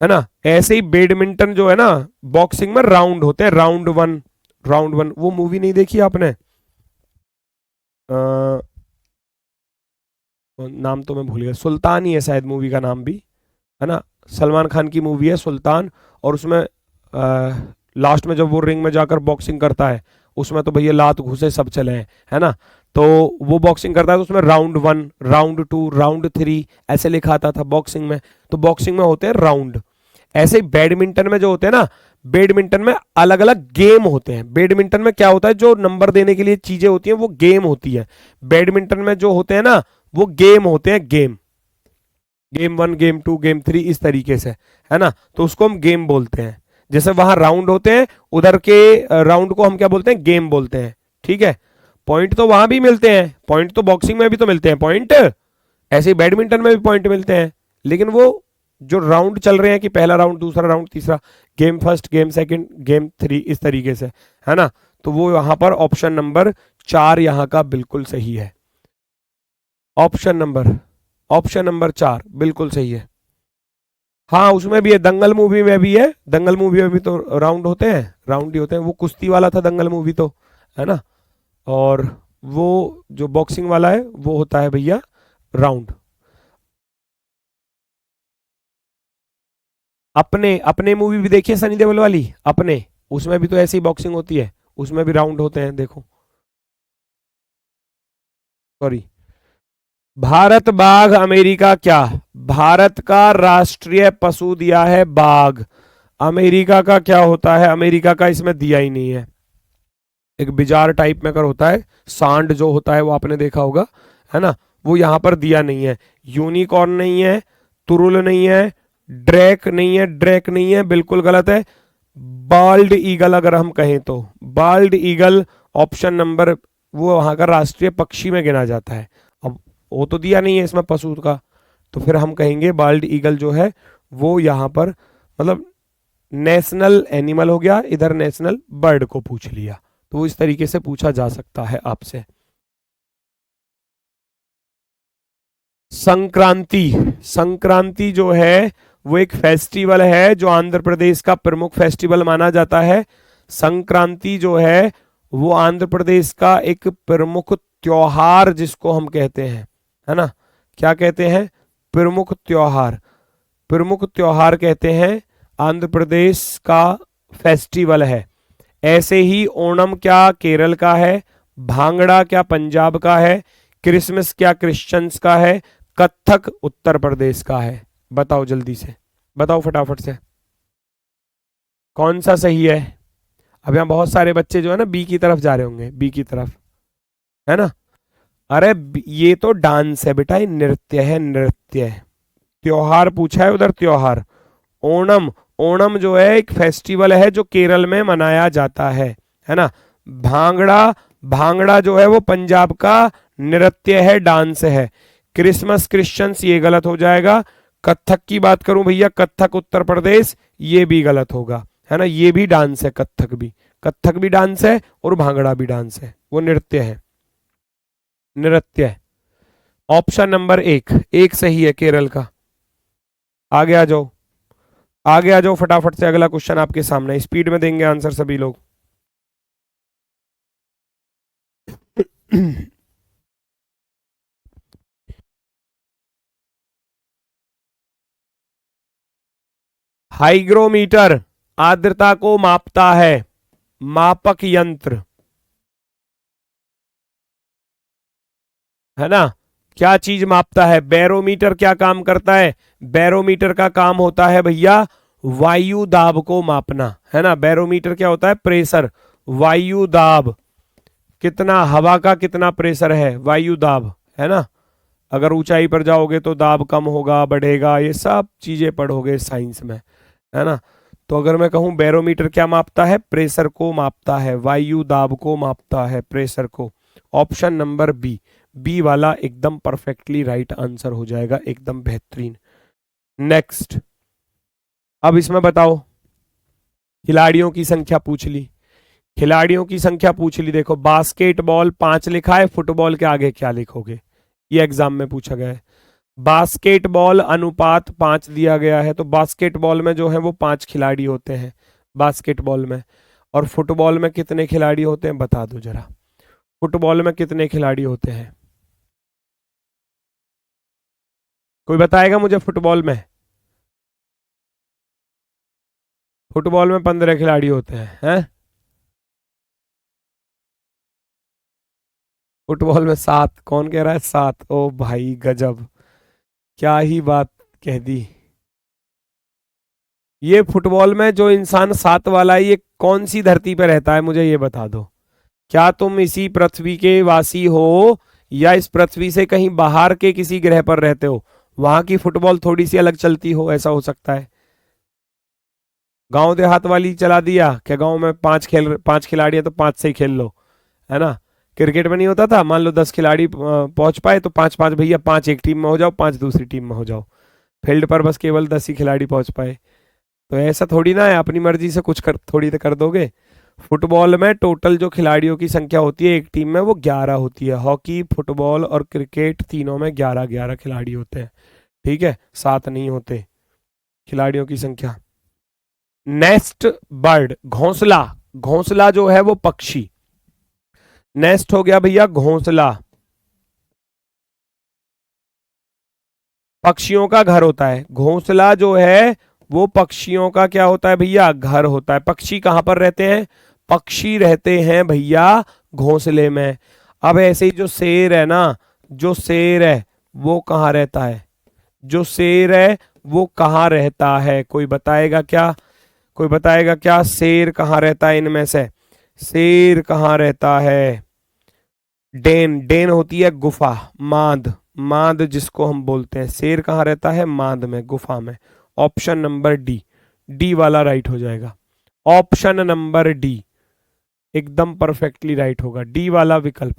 है ना, ऐसे ही बैडमिंटन जो है ना, बॉक्सिंग में राउंड होते हैं, राउंड वन, राउंड वन। वो मूवी नहीं देखी आपने, नाम तो मैं भूल गया, सुल्तान ही है शायद मूवी का नाम भी, है ना, सलमान खान की मूवी है सुल्तान, और उसमें लास्ट में जब वो रिंग में जाकर बॉक्सिंग करता है, उसमें तो भैया लात घुसे सब चले हैं, है ना, तो वो बॉक्सिंग करता है तो उसमें round one, round to, round three ऐसे लिखा आता था बॉक्सिंग में, तो बॉक्सिंग में होते हैं राउंड। ऐसे ही बैडमिंटन में जो होते हैं ना, बैडमिंटन में अलग अलग गेम होते हैं, बैडमिंटन में क्या होता है, जो नंबर देने के लिए चीजें होती हैं वो गेम होती है, बैडमिंटन में जो होते हैं ना वो गेम होते हैं, गेम, गेम 1, गेम 2, गेम 3 इस तरीके से, है ना, तो उसको हम गेम बोलते हैं। जैसे वहां राउंड होते हैं, उधर के राउंड को हम क्या बोलते हैं, गेम बोलते हैं, ठीक है। पॉइंट तो वहां भी मिलते हैं, पॉइंट तो बॉक्सिंग में भी तो मिलते हैं पॉइंट, ऐसे ही बैडमिंटन में भी पॉइंट मिलते हैं, लेकिन वो जो राउंड चल रहे हैं कि पहला राउंड, दूसरा राउंड, तीसरा, game first, game second, game 3 इस तरीके से, है ना, तो वो यहां पर ऑप्शन नंबर 4 यहां का बिल्कुल सही है, ऑप्शन नंबर 4 बिल्कुल सही है। हाँ उसमें भी है, दंगल मूवी में भी है, दंगल मूवी में भी तो राउंड होते हैं, राउंड ही होते हैं, वो कुश्ती वाला था दंगल मूवी तो, है ना, और वो जो बॉक्सिंग वाला है वो होता है भैया राउंड। अपने अपने मूवी भी देखिए सनी देओल वाली, अपने, उसमें भी तो ऐसी बॉक्सिंग होती है, उसमें भी राउंड होते हैं, देखो, सॉरी। भारत बाघ, अमेरिका क्या, भारत का राष्ट्रीय पशु दिया है बाघ, अमेरिका का क्या होता है, अमेरिका का इसमें दिया ही नहीं है, एक बिजार टाइप में कर होता है, सांड जो होता है वो आपने देखा होगा, है ना, वो यहां पर दिया नहीं है, यूनिकॉर्न नहीं है, तुरुल नहीं है, ड्रैक नहीं है, ड्रैक नहीं है, बिल्कुल गलत है। बाल्ड ईगल अगर हम कहें तो, बाल्ड ईगल ऑप्शन नंबर, वो वहां का राष्ट्रीय पक्षी में गिना जाता है, अब वो तो दिया नहीं है इसमें पशु का, तो फिर हम कहेंगे बाल्ड ईगल जो है वो यहाँ पर मतलब नेशनल एनिमल हो गया, इधर नेशनल बर्ड को पूछ लिया, तो इस तरीके से पूछा जा सकता है आपसे। संक्रांति। संक्रांति जो है वो एक फेस्टिवल है जो आंध्र प्रदेश का प्रमुख फेस्टिवल माना जाता है। संक्रांति जो है वो आंध्र प्रदेश का एक प्रमुख त्योहार जिसको हम कहते हैं, है ना, क्या कहते हैं, प्रमुख त्योहार। प्रमुख त्योहार कहते हैं, आंध्र प्रदेश का फेस्टिवल है। ऐसे ही ओणम क्या केरल का है, भांगड़ा क्या पंजाब का है, क्रिसमस क्या क्रिश्चियंस का है, कथक उत्तर प्रदेश का है। बताओ जल्दी से, बताओ फटाफट से कौन सा सही है। अब यहाँ बहुत सारे बच्चे जो है ना बी की तरफ जा रहे होंगे, बी की तरफ, है ना। अरे ये तो डांस है बेटा, ये नृत्य है, नृत्य है। त्योहार पूछा है उधर, त्योहार। ओणम, ओणम जो है एक फेस्टिवल है जो केरल में मनाया जाता है ना। भांगड़ा, भांगड़ा जो है वो पंजाब का नृत्य है, डांस है। क्रिसमस क्रिश्चियंस ये गलत हो जाएगा। कथक की बात करूं भैया, कथक उत्तर प्रदेश, ये भी गलत होगा, है ना। ये भी डांस है, कथक भी, कथक भी डांस है और भांगड़ा भी डांस है, वो नृत्य है, नृत्य है। ऑप्शन नंबर एक सही है केरल का। आगे आ जाओ, आगे आ जाओ फटाफट से, अगला क्वेश्चन आपके सामने, स्पीड में देंगे आंसर सभी लोग। हाइग्रोमीटर आर्द्रता को मापता है, मापक यंत्र, है ना। क्या चीज मापता है, बैरोमीटर क्या काम करता है, बैरोमीटर का काम होता है भैया वायु दाब को मापना, है ना। बैरोमीटर क्या होता है, प्रेशर, वायु दाब, कितना हवा का कितना प्रेशर है, वायु दाब, है ना। अगर ऊंचाई पर जाओगे तो दाब कम होगा बढ़ेगा, ये सब चीजें पढ़ोगे साइंस में, है ना। तो अगर मैं कहूं बैरोमीटर क्या मापता है, प्रेशर को मापता है, वायु दाब को मापता है, प्रेशर को। ऑप्शन नंबर बी वाला एकदम परफेक्टली राइट आंसर हो जाएगा, एकदम बेहतरीन। नेक्स्ट, अब इसमें बताओ, खिलाड़ियों की संख्या पूछ ली, खिलाड़ियों की संख्या पूछ ली। देखो बास्केटबॉल 5 लिखा है, फुटबॉल के आगे क्या लिखोगे, ये एग्जाम में पूछा गया है। बास्केटबॉल अनुपात 5 दिया गया है, तो बास्केटबॉल में जो है वो 5 खिलाड़ी होते हैं बास्केटबॉल में। और फुटबॉल में कितने खिलाड़ी होते हैं बता दो जरा, फुटबॉल में कितने खिलाड़ी होते हैं, कोई बताएगा मुझे। फुटबॉल में, फुटबॉल में 15 खिलाड़ी होते हैं? फुटबॉल में 7, कौन कह रहा है 7? ओ भाई गजब, क्या ही बात कह दी। ये फुटबॉल में जो इंसान 7 वाला है, ये कौन सी धरती पे रहता है मुझे ये बता दो। क्या तुम इसी पृथ्वी के वासी हो या इस पृथ्वी से कहीं बाहर के किसी ग्रह पर रहते हो? वहां की फुटबॉल थोड़ी सी अलग चलती हो, ऐसा हो सकता है। गांव देहात वाली चला दिया क्या, गांव में 5 खिलाड़ी है तो 5 से ही खेल लो, है ना। क्रिकेट में नहीं होता था, मान लो 10 खिलाड़ी पहुंच पाए तो 5-5 भैया, 5 एक टीम में हो जाओ, 5 दूसरी टीम में हो जाओ। फील्ड पर बस केवल 10 ही खिलाड़ी पहुंच पाए, तो ऐसा थोड़ी ना है अपनी मर्जी से कुछ थोड़ी तो कर दोगे। फुटबॉल में टोटल जो खिलाड़ियों की संख्या होती है एक टीम में वो 11 होती है। हॉकी, फुटबॉल और क्रिकेट तीनों में 11-11 खिलाड़ी होते हैं, ठीक है, 7 नहीं होते खिलाड़ियों की संख्या। नेस्ट बर्ड, घोंसला, घोंसला जो है वो पक्षी, नेस्ट हो गया भैया घोंसला, पक्षियों का घर होता है। घोंसला जो है वो पक्षियों का क्या होता है भैया, घर होता है। पक्षी कहां पर रहते हैं, पक्षी रहते हैं भैया घोंसले में। अब ऐसे ही जो शेर है ना, जो शेर है वो कहां रहता है, जो शेर है वो कहां रहता है, कोई बताएगा क्या, कोई बताएगा क्या, शेर कहां रहता है इनमें से, शेर कहां रहता है। डेन, डेन होती है गुफा, मांद, मांद जिसको हम बोलते हैं। शेर कहां रहता है, मांद में, गुफा में। ऑप्शन नंबर डी वाला राइट हो जाएगा। ऑप्शन नंबर डी एकदम परफेक्टली राइट होगा, डी वाला विकल्प।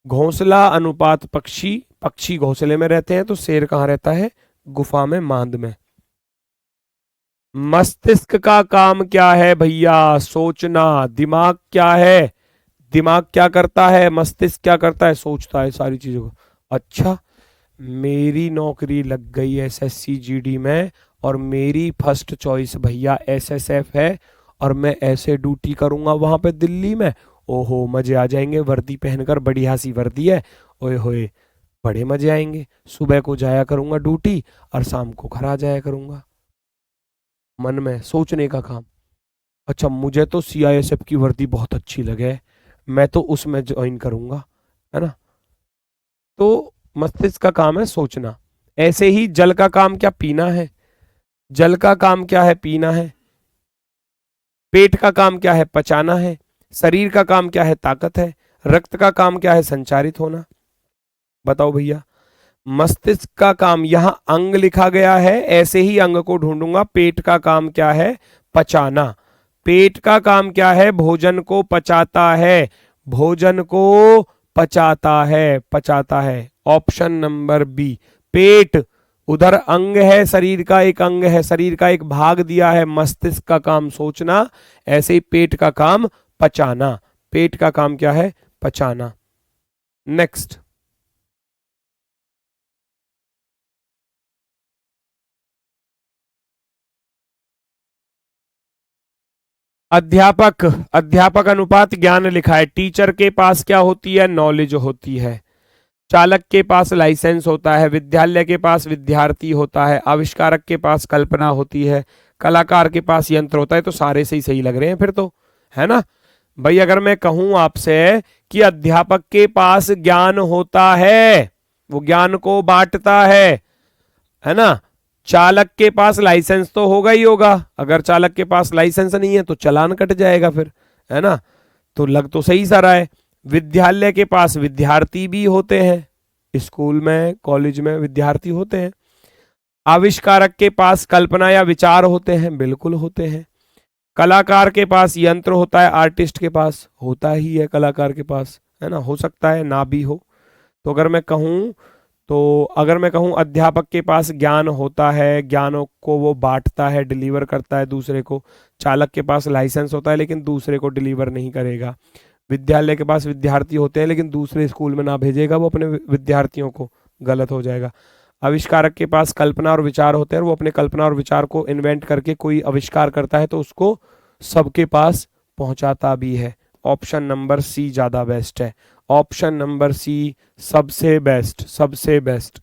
घोंसला अनुपात पक्षी, पक्षी घोंसले में रहते हैं, तो शेर कहां रहता है, गुफा में, मांद में। मस्तिष्क का काम क्या है भैया, सोचना। दिमाग क्या है, दिमाग क्या करता है, मस्तिष्क क्या करता है, सोचता है सारी चीजों को। अच्छा, मेरी नौकरी लग गई एसएससी जीडी में और मेरी फर्स्ट चॉइस भैया एसएसएफ है और मैं ऐसे ड्यूटी करूंगा वहां पे दिल्ली में। ओहो मजे आ जाएंगे, वर्दी पहनकर, बढ़िया सी वर्दी है, ओए होए बड़े मजे आएंगे। सुबह को जाया करूंगा ड्यूटी और शाम को घर आ जाया करूंगा। मन में सोचने का काम। अच्छा मुझे तो सीआईएसएफ की वर्दी बहुत अच्छी लगे, मैं तो उसमें ज्वाइन करूंगा, है ना। तो मस्तिष्क का काम है सोचना। ऐसे ही जल का काम क्या, पीना है। जल का काम क्या है, पीना है। पेट का काम क्या है, पचाना है। शरीर का काम क्या है, ताकत है। रक्त का काम क्या है, संचारित होना। बताओ भैया। मस्तिष्क का काम, यहां अंग लिखा गया है, ऐसे ही अंग को ढूंढूंगा। पेट का काम क्या है, पचाना। पेट का काम क्या है, भोजन को पचाता है। भोजन को पचाता है, पचाता है। ऑप्शन नंबर बी पेट। उधर अंग है, शरीर का एक अंग है, शरीर का एक भाग दिया है। मस्तिष्क का काम सोचना, ऐसे ही पेट का काम पचाना। पेट का काम क्या है, पचाना। नेक्स्ट। अध्यापक, अध्यापक अनुपात ज्ञान लिखा है। टीचर के पास क्या होती है, नॉलेज होती है। चालक के पास लाइसेंस होता है। विद्यालय के पास विद्यार्थी होता है। आविष्कारक के पास कल्पना होती है। कलाकार के पास यंत्र होता है। तो सारे से ही सही लग रहे हैं फिर तो, है ना भाई। अगर मैं कहूं आपसे कि अध्यापक के पास ज्ञान होता है, वो ज्ञान को बांटता है ना। चालक के पास लाइसेंस तो होगा ही होगा, अगर चालक के पास लाइसेंस नहीं है तो चालान कट जाएगा फिर, है ना। तो लग तो सही सारा है। विद्यालय के पास विद्यार्थी भी होते हैं, स्कूल में कॉलेज में विद्यार्थी होते हैं। आविष्कारक के पास कल्पना या विचार होते हैं, बिल्कुल होते हैं। कलाकार के पास यंत्र होता है, आर्टिस्ट के पास होता ही है, कलाकार के पास, है ना। हो सकता है ना भी हो। तो अगर मैं कहूं अध्यापक के पास ज्ञान होता है, ज्ञानों को वो बांटता है, डिलीवर करता है दूसरे को। चालक के पास लाइसेंस होता है लेकिन दूसरे को डिलीवर नहीं करेगा। विद्यालय के पास विद्यार्थी होते हैं लेकिन दूसरे स्कूल में ना भेजेगा वो अपने विद्यार्थियों को, गलत हो जाएगा। आविष्कारक के पास कल्पना और विचार होते हैं, वो अपने कल्पना और विचार को इन्वेंट करके कोई आविष्कार करता है तो उसको सबके पास पहुंचाता भी है। ऑप्शन नंबर सी ज्यादा बेस्ट है। ऑप्शन नंबर सी सबसे बेस्ट, सबसे best.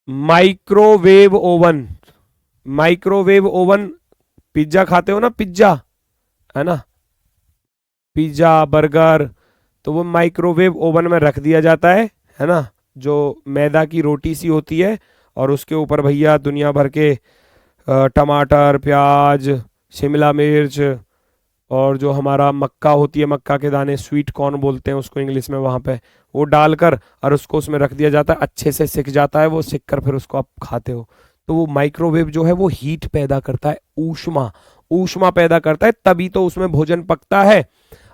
Microwave oven, microwave oven, pizza खाते हो ना, पिज्जा, है ना, पिज्जा बर्गर, तो वो माइक्रोवेव ओवन में रख दिया जाता है ना। जो मैदा की रोटी सी होती है और उसके ऊपर भैया दुनिया भर के टमाटर, प्याज, शिमला मिर्च और जो हमारा मक्का होती है, मक्का के दाने, स्वीट कॉर्न बोलते हैं उसको इंग्लिश में, वहां पे वो डालकर और उसको उसमें रख दिया जाता है। अच्छे से सिक जाता है वो, सिक कर फिर उसको आप खाते हो। तो वो माइक्रोवेव जो है वो हीट पैदा करता है, ऊष्मा, ऊष्मा पैदा करता है, तभी तो उसमें भोजन पकता है।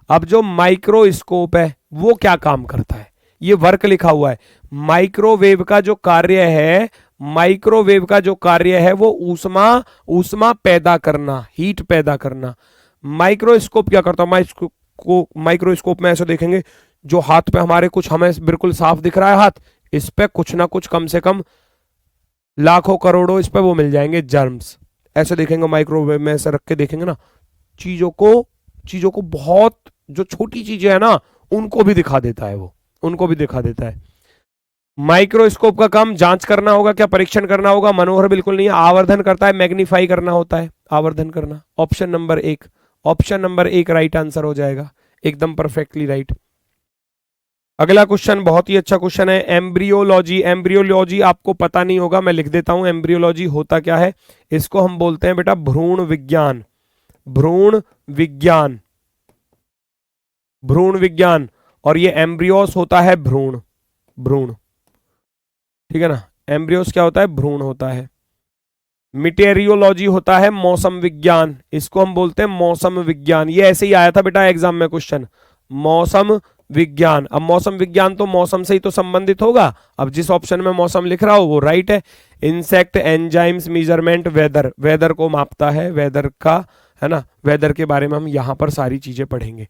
अब जो माइक्रोस्कोप है वो क्या काम करता है, ये वर्क लिखा हुआ है। माइक्रोवेव का जो कार्य है, माइक्रोवेव का जो कार्य है वो ऊष्मा, ऊष्मा पैदा करना, हीट पैदा करना। माइक्रोस्कोप क्या करता है, माइक्रोस्कोप में ऐसे देखेंगे, जो हाथ पे हमारे कुछ हमें बिल्कुल साफ दिख रहा है हाथ, इस पे कुछ ना कुछ कम से कम लाखों करोड़ों इस पे वो मिल जाएंगे जर्म्स। ऐसे देखेंगे माइक्रोवेव में, ऐसे रख के देखेंगे ना, चीजों को बहुत, जो छोटी चीजें है ना उनको भी दिखा देता है वो, उनको भी दिखा देता है। माइक्रोस्कोप का काम जांच करना होगा क्या, परीक्षण करना होगा, मनोहर बिल्कुल नहीं है। आवर्धन करता है, मैग्नीफाई करना होता है, आवर्धन करना। ऑप्शन नंबर एक, ऑप्शन नंबर एक राइट आंसर हो जाएगा, एकदम परफेक्टली राइट। अगला क्वेश्चन बहुत ही अच्छा क्वेश्चन है, एम्ब्रियोलॉजी। एम्ब्रियोलॉजी आपको पता नहीं होगा, मैं लिख देता हूं। एम्ब्रियोलॉजी होता क्या है, इसको हम बोलते हैं बेटा भ्रूण विज्ञान, भ्रूण विज्ञान, भ्रूण विज्ञान। और ये एम्ब्रियोस होता है भ्रूण, भ्रूण, ठीक है ना। एम्ब्रियोस क्या होता है, भ्रूण होता है। मिटेरियोलॉजी होता है मौसम विज्ञान, इसको हम बोलते हैं मौसम विज्ञान। ये ऐसे ही आया था बेटा एग्जाम में क्वेश्चन, मौसम विज्ञान। अब मौसम विज्ञान तो मौसम से ही तो संबंधित होगा, अब जिस ऑप्शन में मौसम लिख रहा हो वो राइट है। Insect, enzymes, measurement, weather, weather को मापता है, वेदर का, है ना, वेदर के बारे में हम यहां पर सारी चीजें पढ़ेंगे।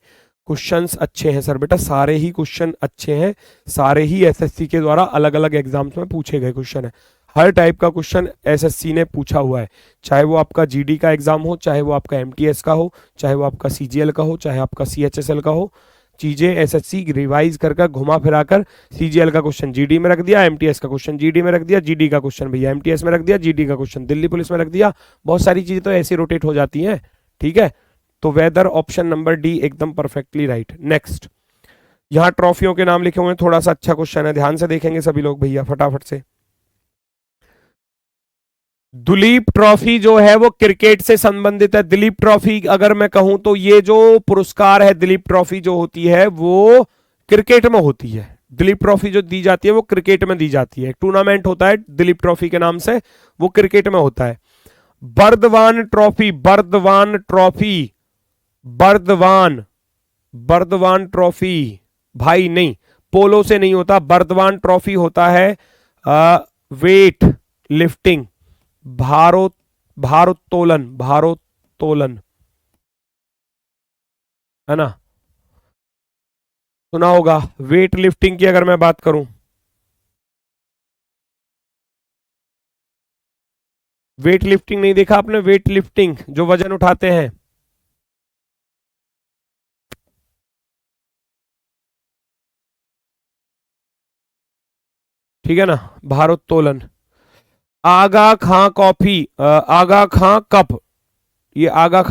क्वेश्चंस अच्छे हैं सर बेटा, सारे ही क्वेश्चन अच्छे हैं, सारे ही एसएससी के द्वारा अलग अलग एग्जाम्स में पूछे गए क्वेश्चन है। हर टाइप का क्वेश्चन एसएससी ने पूछा हुआ है, चाहे वो आपका जीडी का एग्जाम हो, चाहे वो आपका एमटीएस का हो, चाहे वो आपका सीजीएल का हो, चाहे आपका सीएचएसएल का हो। चीजें एसएससी रिवाइज कर घुमा फिरा कर सीजीएल का क्वेश्चन जीडी में रख दिया, एमटीएस का क्वेश्चन जीडी में रख दिया, जीडी का क्वेश्चन भैया एमटीएस में रख दिया, जीडी का क्वेश्चन दिल्ली पुलिस में रख दिया। बहुत सारी चीजें तो ऐसे रोटेट हो जाती हैं, ठीक है। तो वेदर ऑप्शन नंबर डी एकदम परफेक्टली राइट। नेक्स्ट, यहां ट्रॉफियों के नाम लिखे हुए हैं, थोड़ा सा अच्छा क्वेश्चन है, ध्यान से देखेंगे सभी लोग भैया फटाफट से। दुलीप ट्रॉफी जो है वो क्रिकेट से संबंधित है। दिलीप ट्रॉफी अगर मैं कहूं तो ये जो पुरस्कार है दिलीप ट्रॉफी जो होती है वो क्रिकेट में होती है। दिलीप ट्रॉफी जो दी जाती है वो क्रिकेट में दी जाती है, एक टूर्नामेंट होता है दिलीप ट्रॉफी के नाम से, वो क्रिकेट में होता है। Burdwan trophy, Burdwan trophy, Burdwan, Burdwan trophy भाई नहीं, पोलो से नहीं होता। बर्दवान ट्रॉफी होता है वेट लिफ्टिंग, भारोत्तोलन, भारोत्तोलन, है ना, सुना होगा। वेट लिफ्टिंग की अगर मैं बात करूं, वेट लिफ्टिंग नहीं देखा आपने? वेट लिफ्टिंग जो वजन उठाते हैं, ठीक है ना, भारोत्तोलन। आगा खां कॉफी, आगा खां कप, ये आगा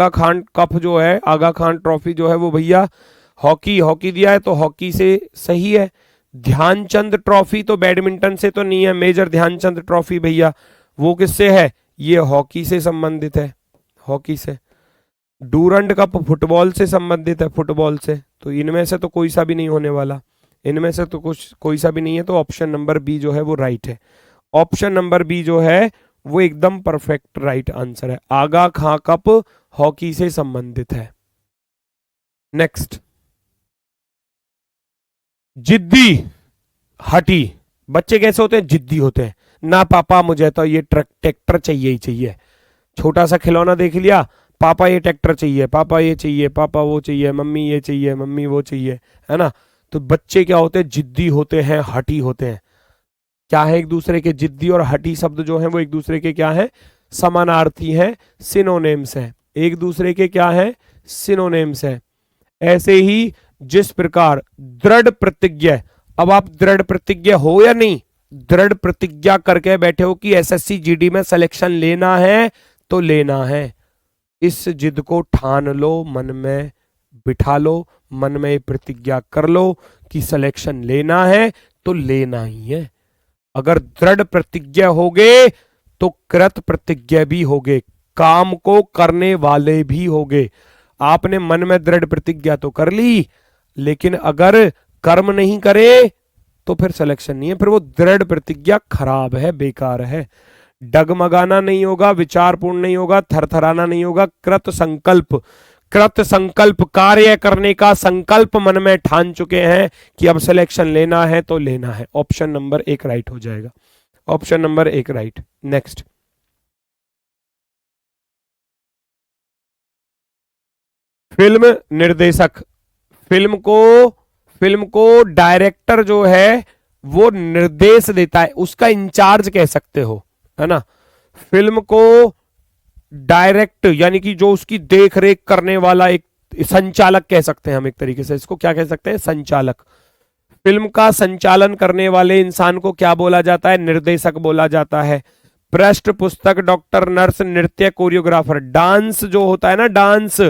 खान कप जो है, आगा खान ट्रॉफी जो है वो भैया हॉकी, हॉकी दिया है तो हॉकी से सही है। ध्यानचंद ट्रॉफी तो बैडमिंटन से तो नहीं है, मेजर ध्यानचंद ट्रॉफी भैया वो किससे है? ये हॉकी से संबंधित है, हॉकी से। डूरंड कप फुटबॉल से संबंधित है, फुटबॉल से। तो इनमें से तो कोई सा भी नहीं होने वाला, इनमें से तो कुछ कोई सा भी नहीं है, तो ऑप्शन नंबर बी जो है वो राइट है। ऑप्शन नंबर बी जो है वो एकदम परफेक्ट राइट आंसर है। आगा खां कप हॉकी से संबंधित है। नेक्स्ट, जिद्दी हटी, बच्चे कैसे होते हैं? जिद्दी होते हैं ना, पापा मुझे तो ये ट्रैक्टर चाहिए ही चाहिए। छोटा सा खिलौना देख लिया, पापा ये ट्रैक्टर चाहिए, पापा ये चाहिए, पापा वो चाहिए, मम्मी ये चाहिए, मम्मी वो चाहिए, है ना। तो बच्चे क्या होते हैं? जिद्दी होते हैं, हठी होते हैं। क्या है एक दूसरे के? जिद्दी और हठी शब्द जो है वो एक दूसरे के क्या है? समानार्थी हैं, सिनोनिम्स हैं, एक दूसरे के क्या है? सिनोनिम्स हैं। ऐसे ही जिस प्रकार दृढ़ प्रतिज्ञा, अब आप दृढ़ प्रतिज्ञा हो या नहीं? दृढ़ प्रतिज्ञा करके बैठे हो कि एसएससी जीडी में सिलेक्शन लेना है तो लेना है, इस जिद को ठान लो, मन में बिठा लो, मन में प्रतिज्ञा कर लो कि सिलेक्शन लेना है तो लेना ही है। अगर दृढ़ प्रतिज्ञा होगे तो कृत प्रतिज्ञा भी होगे, काम को करने वाले भी होगे। आपने मन में दृढ़ प्रतिज्ञा तो कर ली, लेकिन अगर कर्म नहीं करे तो फिर सिलेक्शन नहीं है, फिर वो दृढ़ प्रतिज्ञा खराब है, बेकार है। डगमगाना नहीं होगा, विचारपूर्ण नहीं होगा, थरथराना नहीं होगा, कृत संकल्प, कृत संकल्प, कार्य करने का संकल्प मन में ठान चुके हैं कि अब सिलेक्शन लेना है तो लेना है। ऑप्शन नंबर एक राइट हो जाएगा, ऑप्शन नंबर एक राइट। नेक्स्ट, फिल्म निर्देशक, फिल्म को डायरेक्टर जो है वो निर्देश देता है, उसका इंचार्ज कह सकते हो, है ना। फिल्म को डायरेक्ट यानी कि जो उसकी देख रेख करने वाला एक संचालक कह सकते हैं हम, एक तरीके से इसको क्या कह सकते हैं? संचालक। फिल्म का संचालन करने वाले इंसान को क्या बोला जाता है? निर्देशक बोला जाता है। पृष्ठ पुस्तक, डॉक्टर, नर्स, नृत्य, कोरियोग्राफर। डांस जो होता है ना, डांस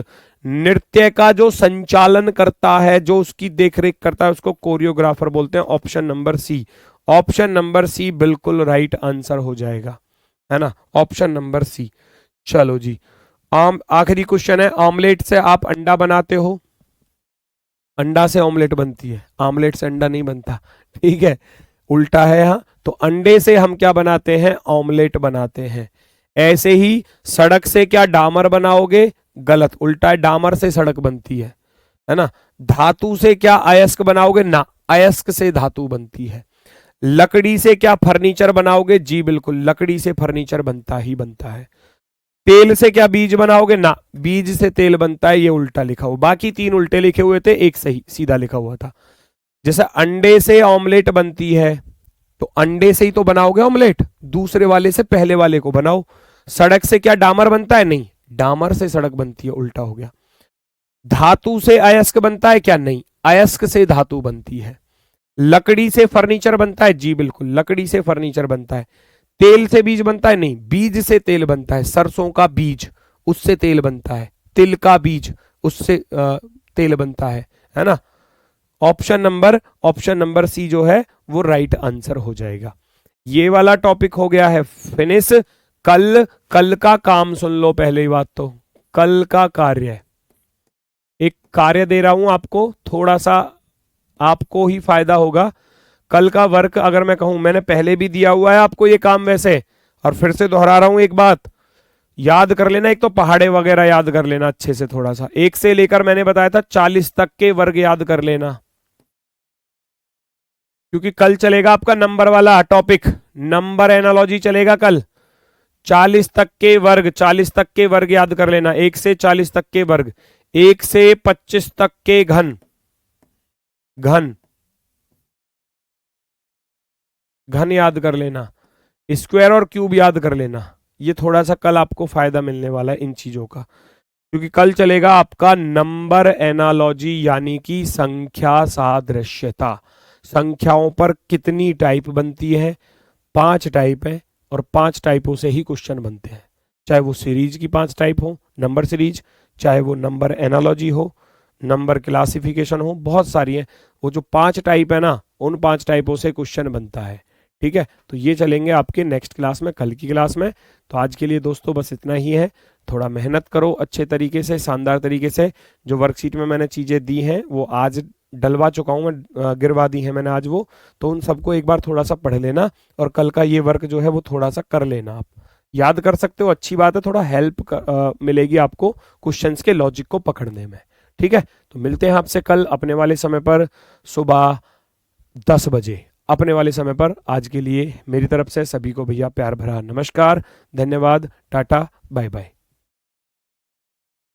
नृत्य का जो संचालन करता है, जो उसकी देखरेख करता है, उसको कोरियोग्राफर बोलते हैं। Option number C, option number C बिल्कुल राइट आंसर हो जाएगा, है ना, ऑप्शन नंबर सी। चलो जी, आखिरी क्वेश्चन है, ऑमलेट से आप अंडा बनाते हो? अंडा से ऑमलेट बनती है, ऑमलेट से अंडा नहीं बनता, ठीक है, उल्टा है। हाँ, तो अंडे से हम क्या बनाते हैं? ऑमलेट बनाते हैं। ऐसे ही सड़क से क्या डामर बनाओगे? गलत, उल्टा है, डामर से सड़क बनती है ना। धातु से क्या अयस्क बनाओगे? ना, अयस्क से धातु बनती है। लकड़ी से क्या फर्नीचर बनाओगे? जी बिल्कुल, लकड़ी से फर्नीचर बनता ही बनता है। तेल से क्या बीज बनाओगे ना, बीज से तेल बनता है, ये उल्टा लिखा हुआ, बाकी 3 उल्टे लिखे हुए थे, एक सही सीधा लिखा हुआ था। जैसे अंडे से ऑमलेट बनती है, तो अंडे से ही तो बनाओगे ऑमलेट, दूसरे वाले से पहले वाले को बनाओ। सड़क से क्या डामर बनता है, नहीं, डामर से सड़क बनती है, उल्टा हो गया। धातु से अयस्क बनता है क्या, नहीं, अयस्क से धातु बनती है। लकड़ी से फर्नीचर बनता है, जी बिल्कुल, लकड़ी से फर्नीचर बनता है। तेल से बीज बनता है, नहीं, बीज से तेल बनता है। सरसों का बीज, उससे तेल बनता है। तिल का बीज, उससे तेल बनता है ना। ऑप्शन नंबर सी जो है वो राइट आंसर हो जाएगा। ये वाला टॉपिक हो गया है फिनिश। कल का काम सुन लो, पहले ही बात तो कल का कार्य है, एक कार्य दे रहा हूं आपको, थोड़ा सा आपको ही फायदा होगा। कल का वर्क अगर मैं कहूं, मैंने पहले भी दिया हुआ है आपको ये काम वैसे, और फिर से दोहरा रहा हूं, एक बात याद कर लेना, एक तो पहाड़े वगैरह याद कर लेना अच्छे से, थोड़ा सा 1 से लेकर मैंने बताया था 40 तक के वर्ग याद कर लेना, क्योंकि कल चलेगा आपका नंबर वाला टॉपिक, नंबर एनालॉजी चलेगा कल। 40 तक के वर्ग, 40 तक के वर्ग याद कर लेना, 1 से 40 तक के वर्ग, 1 से 25 तक के घन, घन याद कर लेना, स्क्वायर और क्यूब याद कर लेना। ये थोड़ा सा कल आपको फायदा मिलने वाला है इन चीजों का, क्योंकि कल चलेगा आपका नंबर एनालॉजी, यानी कि संख्या सादृश्यता। संख्याओं पर कितनी टाइप बनती है, 5 टाइप है, और 5 टाइपों से ही क्वेश्चन बनते हैं, चाहे वो सीरीज की 5 टाइप हो, नंबर सीरीज, चाहे वो नंबर एनालॉजी हो, नंबर क्लासिफिकेशन हो, बहुत सारी है। वो जो 5 टाइप है ना, उन 5 टाइपों से क्वेश्चन बनता है। ठीक है, तो ये चलेंगे आपके नेक्स्ट क्लास में, कल की क्लास में। तो आज के लिए दोस्तों बस इतना ही है। थोड़ा मेहनत करो अच्छे तरीके से, शानदार तरीके से। जो वर्कशीट में मैंने चीज़ें दी हैं वो आज डलवा चुका हूँ मैं, गिरवा दी है मैंने आज वो, तो उन सबको एक बार थोड़ा सा पढ़ लेना, और कल का ये वर्क जो है वो थोड़ा सा कर लेना। आप याद कर सकते हो, अच्छी बात है, थोड़ा हेल्प मिलेगी आपको क्वेश्चंस के लॉजिक को पकड़ने में। ठीक है, तो मिलते हैं आपसे कल अपने वाले समय पर, सुबह 10 बजे अपने वाले समय पर। आज के लिए मेरी तरफ से सभी को भैया प्यार भरा नमस्कार, धन्यवाद, टाटा, बाय बाय।